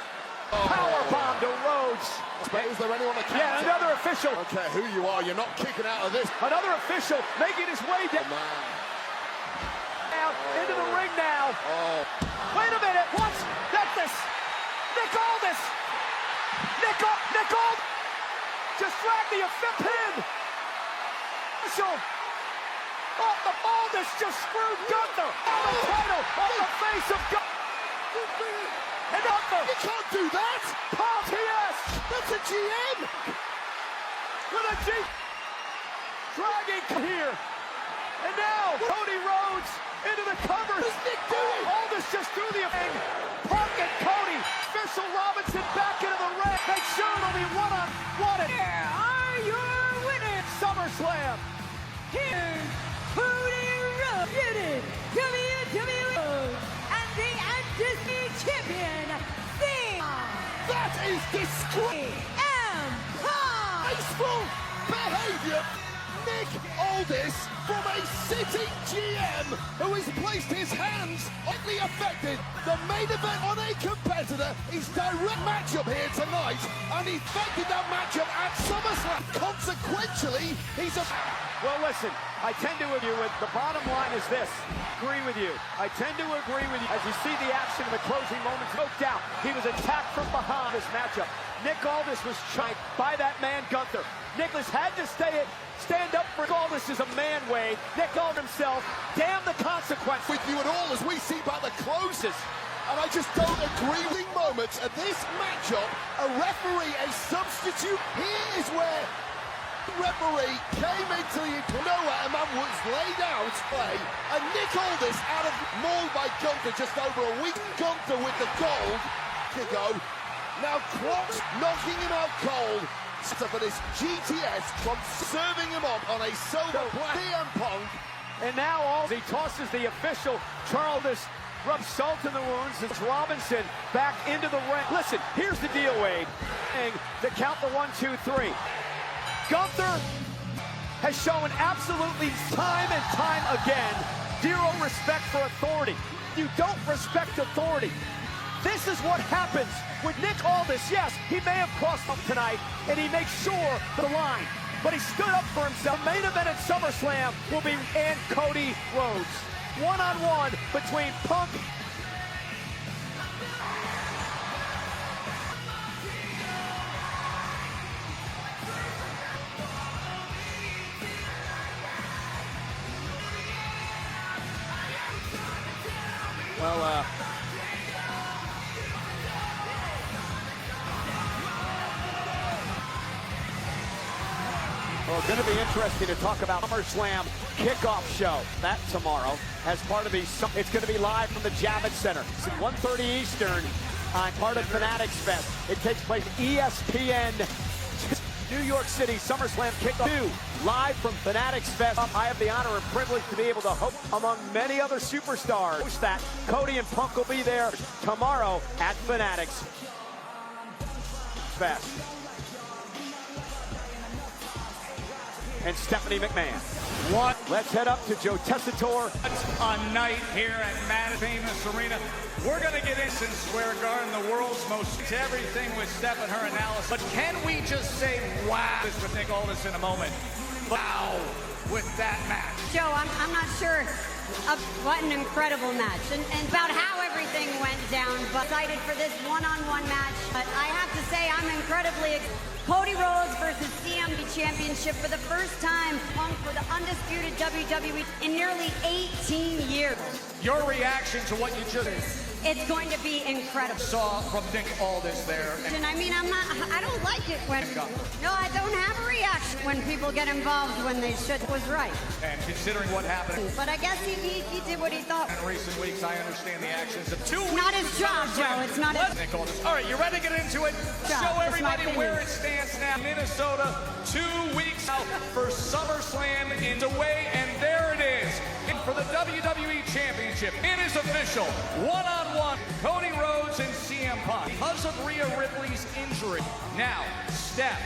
Power bomb to Rhodes. Is there anyone that can? Yeah, another official. Okay, who you are, you're not kicking out of this. Another official making his way down. Into the ring now. Wait a minute. What? That's this. Nick Aldis. Nick Aldis. Just drag the pin. Official. Oh, the Aldis just screwed Gunther. On the title. On the face of Gunther. And Gunther. You can't do that. Paul T.S. That's a GM. With a G. Dragging here. And now Cody Rhodes into the cover. What's Nick doing? Aldis just threw the thing. Punk and Cody. Official Robinson back into the ring. Make sure it'll be one-on-one. Are you SummerSlam. Here's Cody Rhodes, WWE and the undisputed champion, That is disgraceful behavior. Nick Aldis from a sitting GM who has placed his hands on the affected. The main event on a competitor, his direct matchup here tonight, and he affected that matchup at SummerSlam. Consequentially, he's a... Well, listen, I tend to agree with the bottom line is this. Agree with you. I tend to agree with you. As you see the action in the closing moments, no doubt he was attacked from behind this matchup. Nick Aldis was trying by that man Gunther. Nicholas had to stand up for Aldis is a man, Wade. Nick Aldis himself, damn the consequence. With you at all as we see by the closes. And I just don't agree with moments of this matchup. A referee, a substitute. Here is where the referee came into the nowhere. A man was laid out play. And Nick Aldis out of mauled by Gunther just over a week. Gunther with the gold to go. Now Crocs knocking him out cold. For this GTS from serving him up on a silver CM Punk. And now he tosses the official. Charles rubs salt in the wounds. It's Robinson back into the ring. Listen, here's the deal, Wade. To count the 1, 2, 3. Gunther has shown absolutely time and time again zero respect for authority. You don't respect authority. This is what happens with Nick Aldis. Yes, he may have crossed up tonight, and he makes sure the line. But he stood up for himself. The main event at SummerSlam will be and Cody Rhodes. One-on-one between Punk. Well, going to be interesting to talk about SummerSlam kickoff show. That tomorrow as part of the, it's going to be live from the Javits Center. It's at 1:30 Eastern on part of Fanatics Fest. It takes place at ESPN New York City SummerSlam kickoff 2, live from Fanatics Fest. I have the honor and privilege to be able to host among many other superstars. Host that Cody and Punk will be there tomorrow at Fanatics Fest. And Stephanie McMahon. Let's head up to Joe Tessitore. A night here at Madison Famous Arena. We're going to get in Square Garden, the world's most to everything with Steph and her analysis. But can we just say, wow, this with Nick Aldis in a moment. Wow, with that match. Joe, I'm not sure of what an incredible match and about how everything went down, but excited for this one-on-one match. But I have to say, I'm incredibly excited. Cody Rhodes versus CMB Championship for the first time. Punk for the undisputed WWE in nearly 18 years. Your reaction to what you just... It's going to be incredible. Saw from Nick Aldis there. And I mean, I don't like it when... No, I don't have a reaction when people get involved when they should. It was right. And considering what happened... But I guess he did what he thought. In recent weeks, I understand the actions of 2 weeks. Not his job, Joe. It's not his... Nick Aldis. All right, you ready to get into it? Show everybody where it stands now. Minnesota, 2 weeks out for SummerSlam in the way, and there it is. For the WWE Championship, it is official. One-on-one, Cody Rhodes and CM Punk. Because of Rhea Ripley's injury. Now, Steph,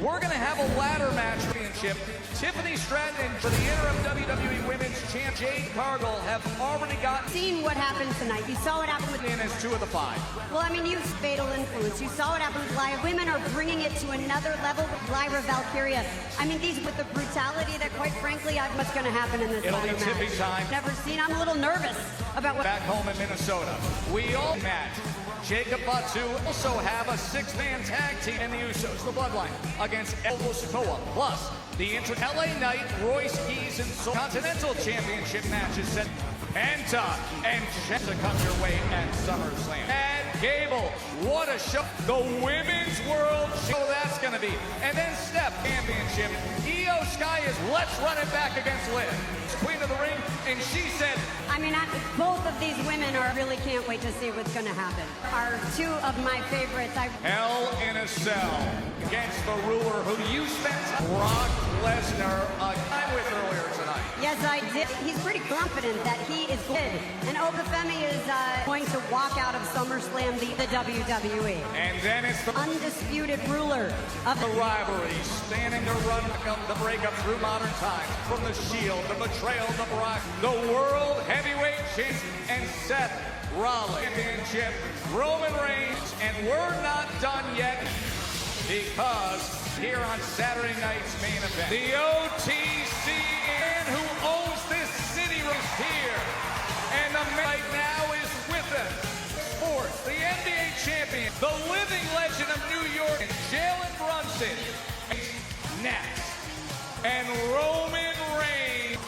we're going to have a ladder match championship. Tiffany Stratton for the interim WWE Women's Champ, Jade Cargill, have already seen what happened tonight. You saw what happened with... in as 2 of the 5. Well, I mean, you fatal influence. You saw what happened with Lyra. Women are bringing it to another level with Lyra Valkyria. I mean, these with the brutality that, quite frankly, what's going to happen in this It'll ladder be tipping time. Never seen. I'm a little nervous about what... Back home in Minnesota, we all match. Jacob Fatu also have a 6-man tag team in the Usos, the Bloodline, against Elbow Sikoa. Plus, the LA Knight, Royce Keys, and Soul Continental Championship matches set. Penta and Jessica comes your way at SummerSlam. And Gable, what a show. The Women's World show that's going to be. And then Steph Championship. Io Sky is let's run it back against Liv. Queen of the Ring, and she said, I I mean, both of these women are really can't wait to see what's going to happen. Are two of my favorites. Hell in a Cell against the ruler who you spent Brock Lesnar a time with earlier tonight. Yes, I did. He's pretty confident that he is good. And Obafemi is going to walk out of SummerSlam the WWE. And then it's the undisputed ruler of the rivalry, standing to run the breakup through modern times. From the Shield, the betrayal, the Brock, the World Heavyweight Champion, and Seth Rollins Championship, Roman Reigns, and we're not done yet because here on Saturday night's main event, the OTC man who owns this city is here, and the man right now is with us. Sports, the NBA champion, the living legend of New York, and Jalen Brunson. Next, and Roman Reigns.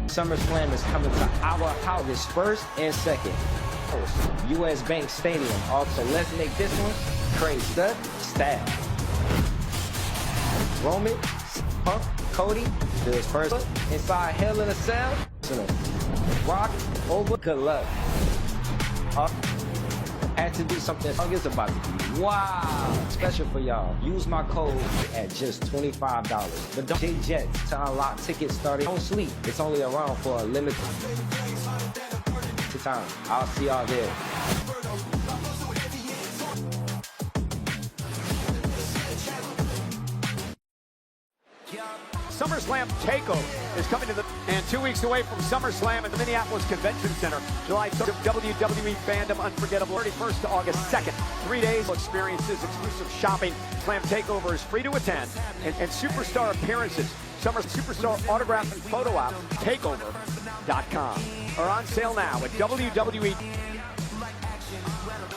SummerSlam is coming to our house August 1st and 2nd. US Bank Stadium. Also, let's make this one crazy. Stud, Stab. Roman, Punk, Cody, this first inside Hell in a Cell. Rock, over, good luck. Had to do something. It's about to be wow, special for y'all. Use my code at just $25. But don't J-Jet to unlock tickets starting. Don't sleep. It's only around for a limited time. I'll see y'all there. SummerSlam TakeOver is coming to the and 2 weeks away from SummerSlam at the Minneapolis Convention Center. July 3rd, WWE Fandom Unforgettable, 31st to August 2nd. 3 days, experiences, exclusive shopping. Slam TakeOver is free to attend, and superstar appearances. Summer Superstar autograph and photo op, takeover.com, are on sale now at WWE.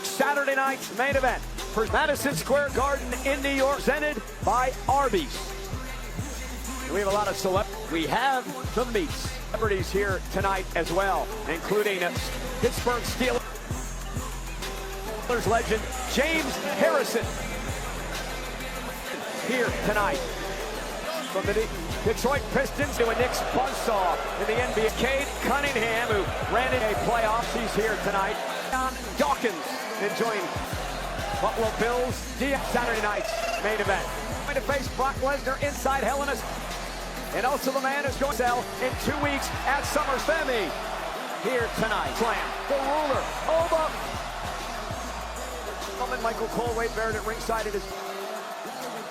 Saturday night's main event for Madison Square Garden in New York, presented by Arby's. We have a lot of we have the meat celebrities here tonight as well, including Pittsburgh Steelers legend James Harrison here tonight. From the Detroit Pistons to a Knicks buzzsaw in the NBA. Cade Cunningham, who ran in a playoffs, he's here tonight. John Dawkins enjoying Buffalo Bills Saturday night's main event. Going to face Brock Lesnar inside Hell in a Cell. And also the man is going to sell in 2 weeks at SummerSlam here tonight. Slam, the ruler, Oba. Michael Cole, Wade Barrett at ringside. It is,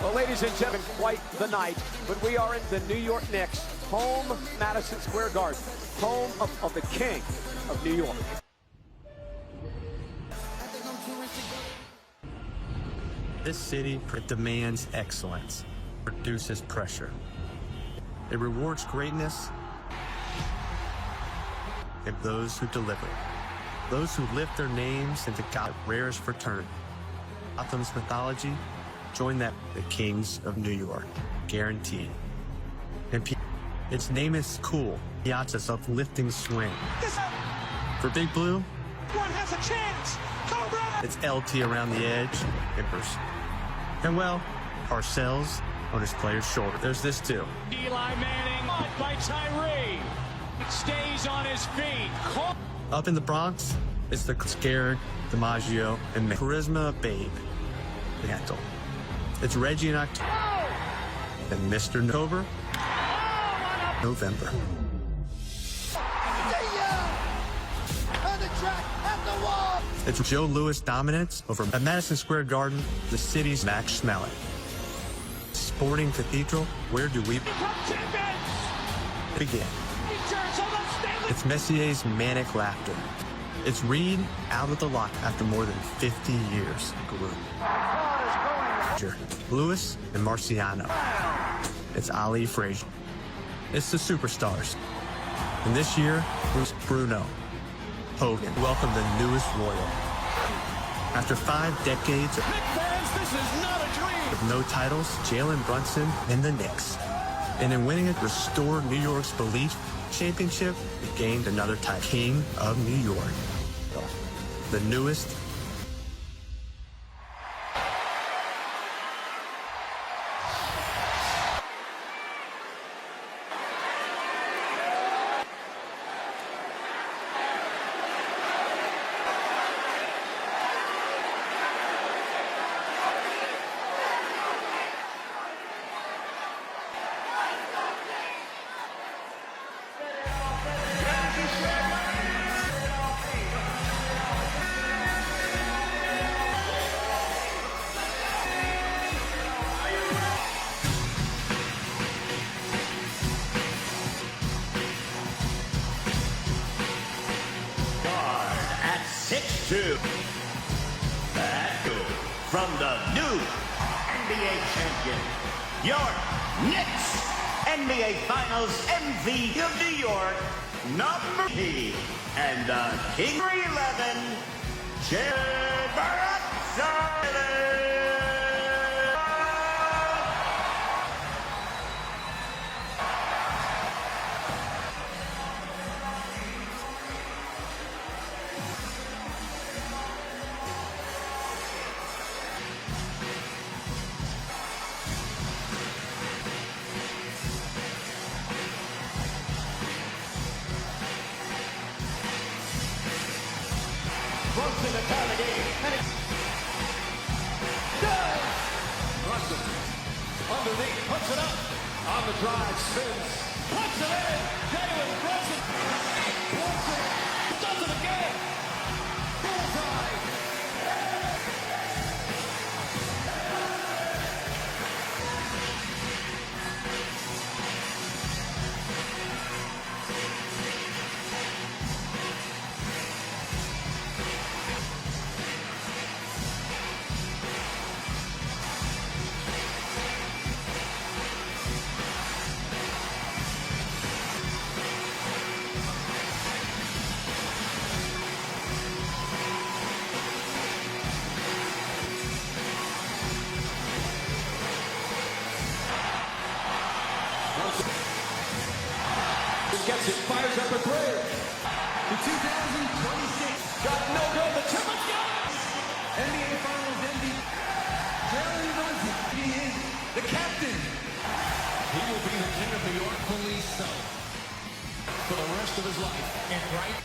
well, ladies and gentlemen, quite the night. But we are in the New York Knicks, home Madison Square Garden, home of the King of New York. This city demands excellence, produces pressure. It rewards greatness and those who deliver. Those who lift their names into God's rarest fraternity. Gotham's mythology, join that, the Kings of New York, guaranteed. And its name is cool, Piazza's uplifting swing. For Big Blue, one has a chance. Cobra! It's LT around the edge, Impers. And well, Parcells on his player's shoulder. There's this too. Eli Manning by Tyree. Stays on his feet. Up in the Bronx, it's the scared DiMaggio and Charisma Babe. Mantle. It's Reggie in October. And Mr. October. November. It's Joe Louis dominance over at Madison Square Garden, the city's Max Schmeling. Sporting Cathedral, where do we begin? It's Messier's manic laughter. It's Reed out of the lock after more than 50 years. Lewis and Marciano. It's Ali Frazier. It's the superstars. And this year, Bruno Hogan welcomed the newest royal. After 5 decades of no titles, Jalen Brunson and the Knicks. And in winning it, restored New York's belief championship, he gained another title, King of New York. The newest. From the new NBA champion, your Knicks NBA Finals MVP of New York, number 8, and the King 11, Jalen Brunson. Brunson to tie the game. And it's good. Brunson underneath, puts it up. On the drive, spins. Puts it in. Jalen Brunson. Brunson does it again. Bullseye. Gets it, fires up a three. The 2026 got no good. The triple shot. NBA Finals MVP. Jalen Brunson. He is the captain. He will be the King of New York, fully so, for the rest of his life. And right.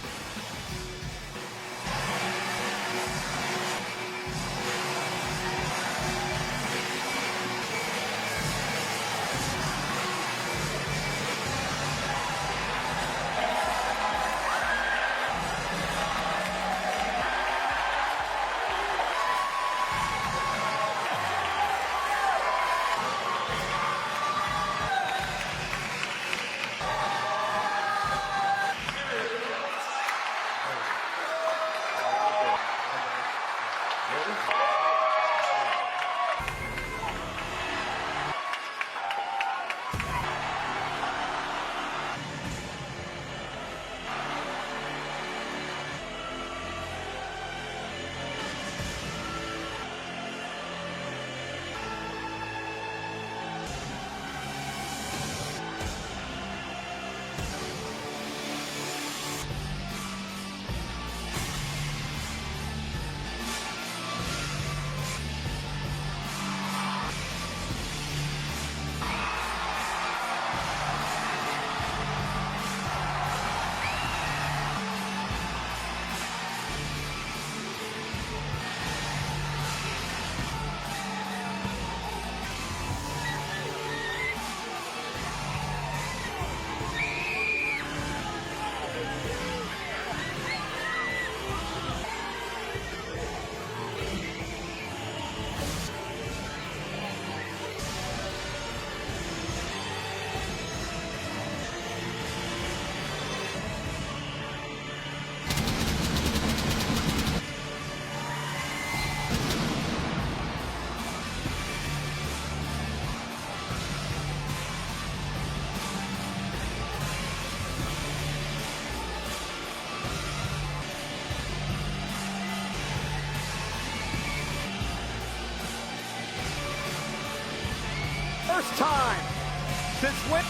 this win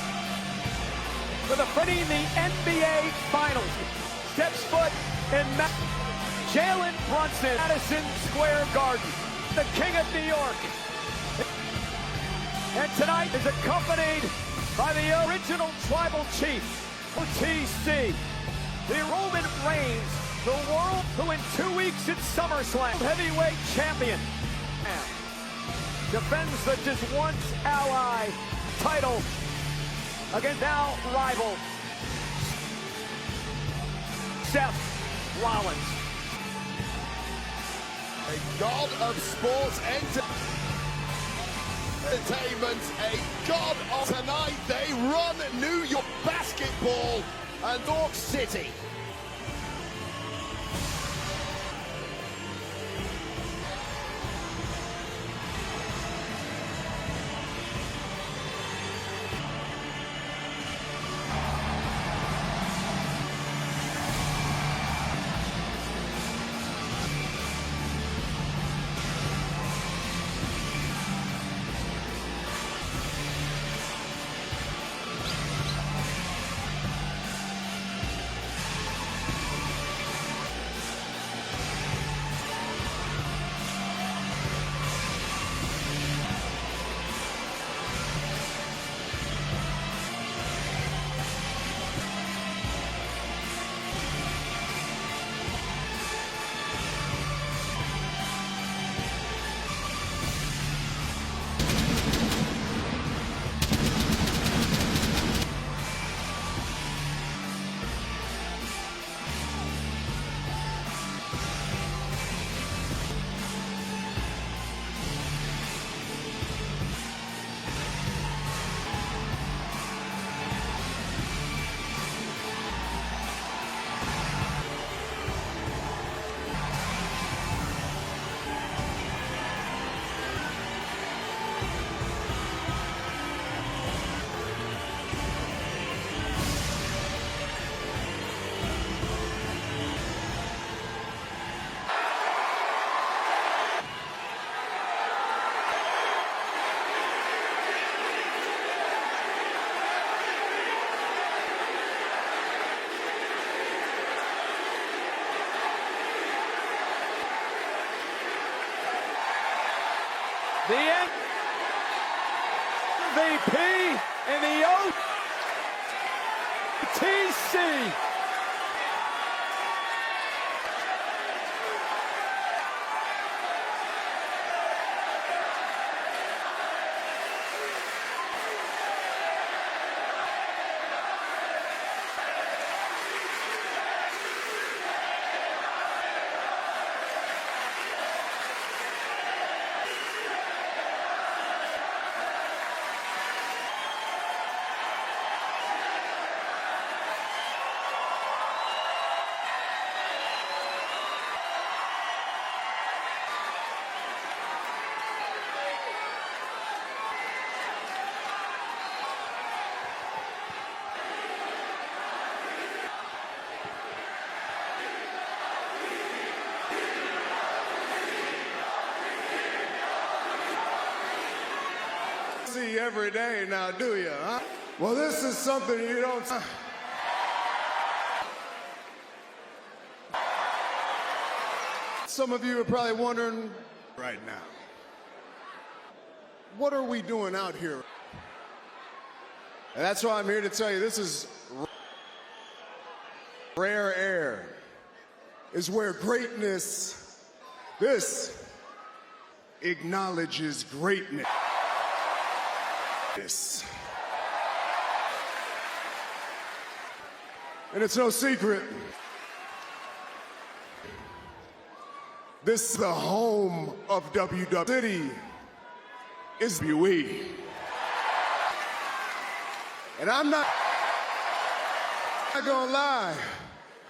for the NBA Finals. Steps foot in Jalen Brunson, Madison Square Garden, the King of New York. And tonight is accompanied by the original tribal chief, OTC, the Roman Reigns, the world who in 2 weeks at SummerSlam, heavyweight champion, defends the just once ally title against now rival Seth Rollins. A god of sports entertainment, a god of tonight. They run New York basketball and New York City. The MVP in the OTC. See every day now, do you, huh? Well, this is something you don't... Some of you are probably wondering right now, what are we doing out here? And that's why I'm here to tell you, this is rare air. Is where greatness, this acknowledges greatness. And it's no secret, this is the home of WWE. City is WWE. And I'm not gonna lie,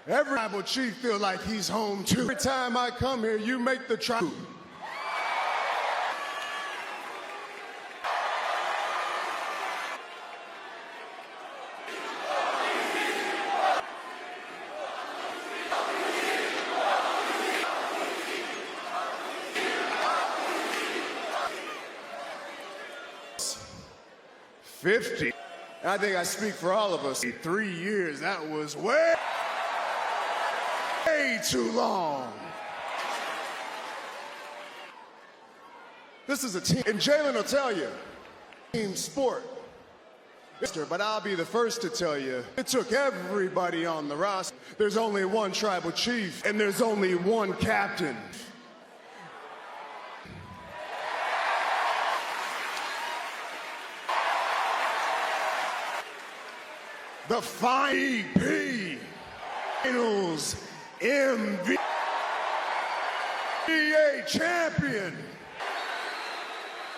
every tribal chief feel like he's home too. Every time I come here, you make the tribe. $50. And I think I speak for all of us. 3 years, that was way too long. This is a team, and Jalen will tell you, team sport. But I'll be the first to tell you, it took everybody on the roster. There's only one tribal chief, and there's only one captain. The MVP Finals NBA champion,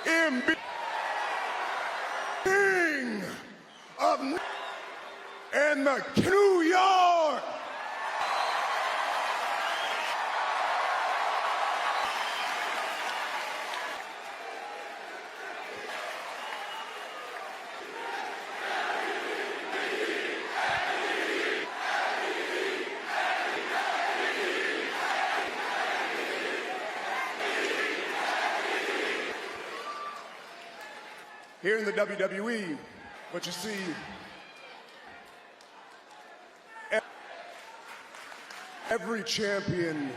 NBA King of and the New York. Here in the WWE, what you see, every champion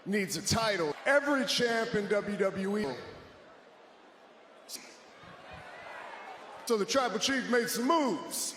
needs a title. Every champ in WWE. So the Tribal Chief made some moves.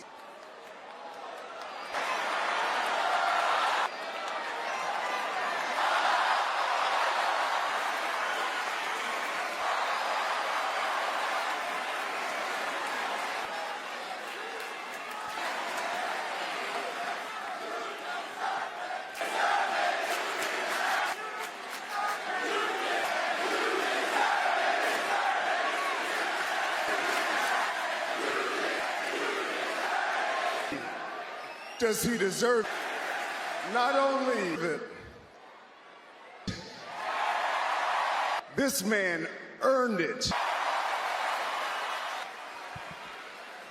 Does he deserve not only that this man earned it.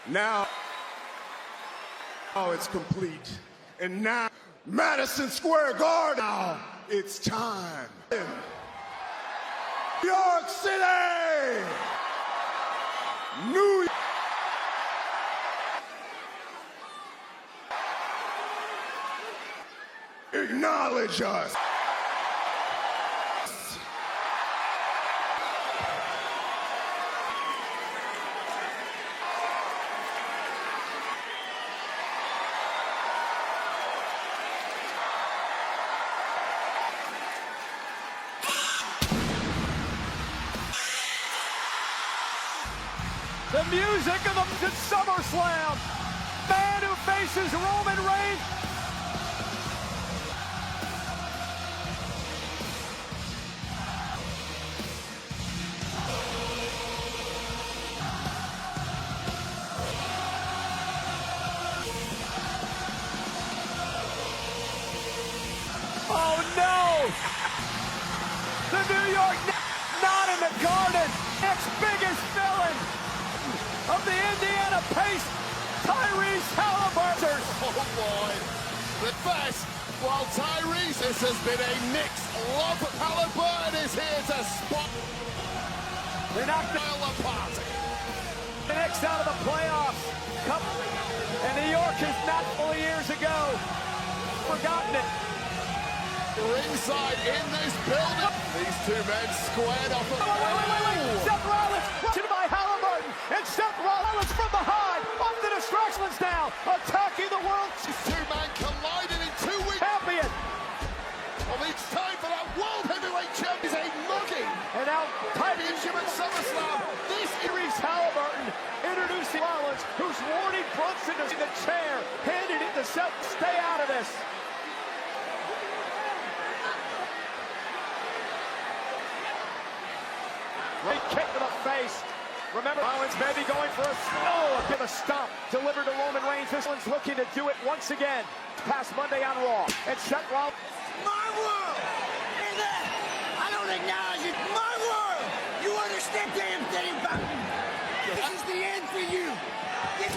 Now it's complete. And now Madison Square Garden. Now it's time. New York City. New York. Acknowledge us. The music of the SummerSlam. Man who faces Roman Reigns. Oh no! The New York not in the Garden. Next biggest villain of the Indiana Pacers, Tyrese Halliburton. Oh boy, the best. While Tyrese, this has been a mixed love. Halliburton is here to spot. They're not the party. The next out of the playoffs. And New York is not 4 years ago. Forgotten it. Ringside in this building. These two men squared off. Wait. Seth Rollins, watching by Halliburton. And Seth Rollins from behind. Off the distractions now. Attacking the world. These two men collided in 2 weeks. Champion. Well, it's time for that World Heavyweight Champion. A mugging. And now Championship at SummerSlam. This Tyrese Halliburton introducing Rollins, who's warning Brunson to the chair. Handed it to Seth. Stay out of this. Great kick to the face. Remember, Rollins may be going for a bit of a stomp delivered to Roman Reigns. This one's looking to do it once again. past Monday on Raw. And Seth Rollins. My world! Hear that? I don't acknowledge it. My world! You understand damn thing about me? This is the end for you.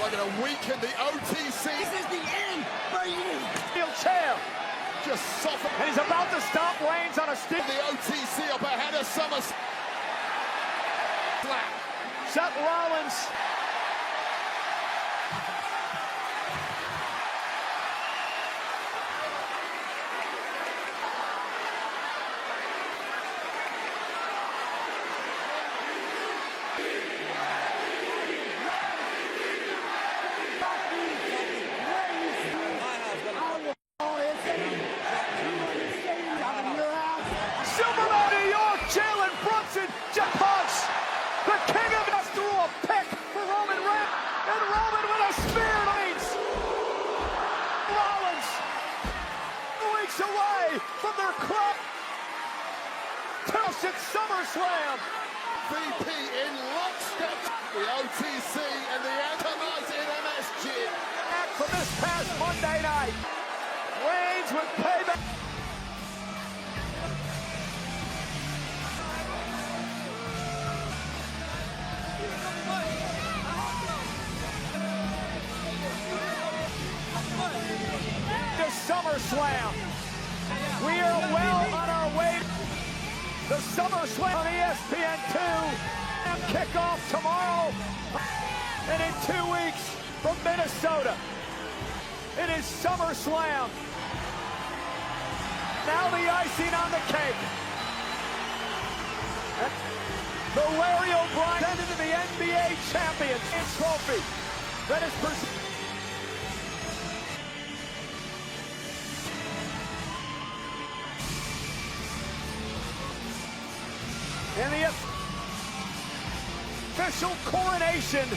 Like a week in the OTC. This is the end for you. Steel chair. Just soften. And he's about to stop Reigns on a stick. The OTC up ahead of SummerSlam. Seth Rollins. Superman New York, Jalen Brunson, Jeff Punch. The king of us threw a pick for Roman Reigns. And Roman with a spear leads. Rollins 2 weeks away from their club. Toast at SummerSlam. VP in lockstep. The OTC and the Anthemites in MSG. Back from this past Monday night. Reigns with payback. To SummerSlam. We are well on our way. The SummerSlam on ESPN2 and kickoff tomorrow. And in 2 weeks from Minnesota, it is SummerSlam. Now the icing on the cake. The Larry O'Brien sent into the NBA Champions Trophy that is presented. And the official coronation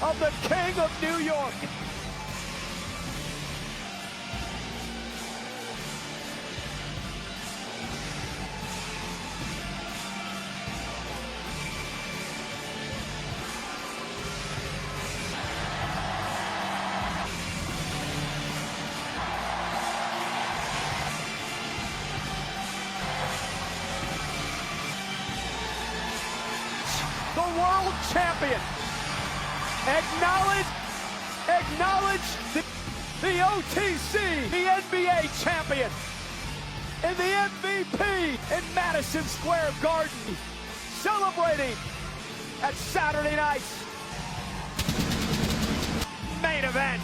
of the King of New York. The world champion. Acknowledge the OTC, the NBA champion, and the MVP in Madison Square Garden, celebrating at Saturday night's main event.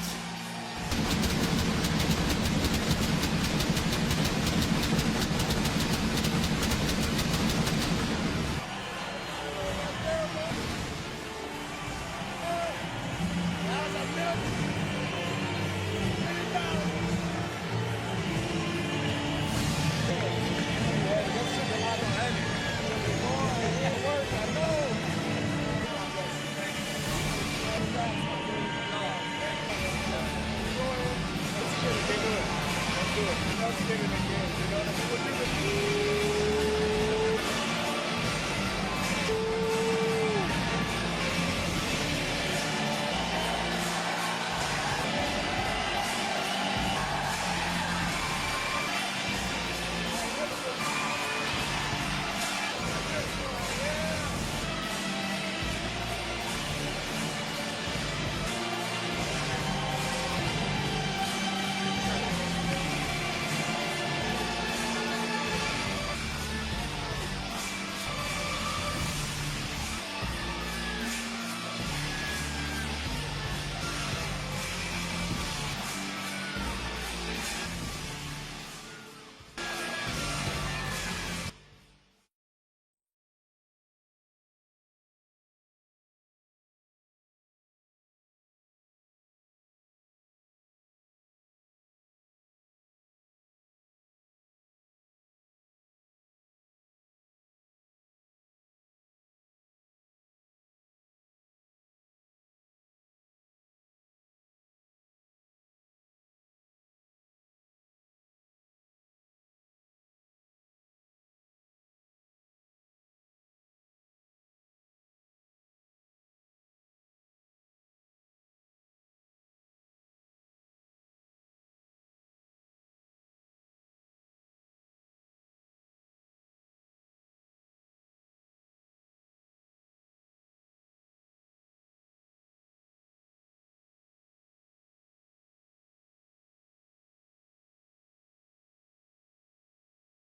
Let's get it again, you know what I mean?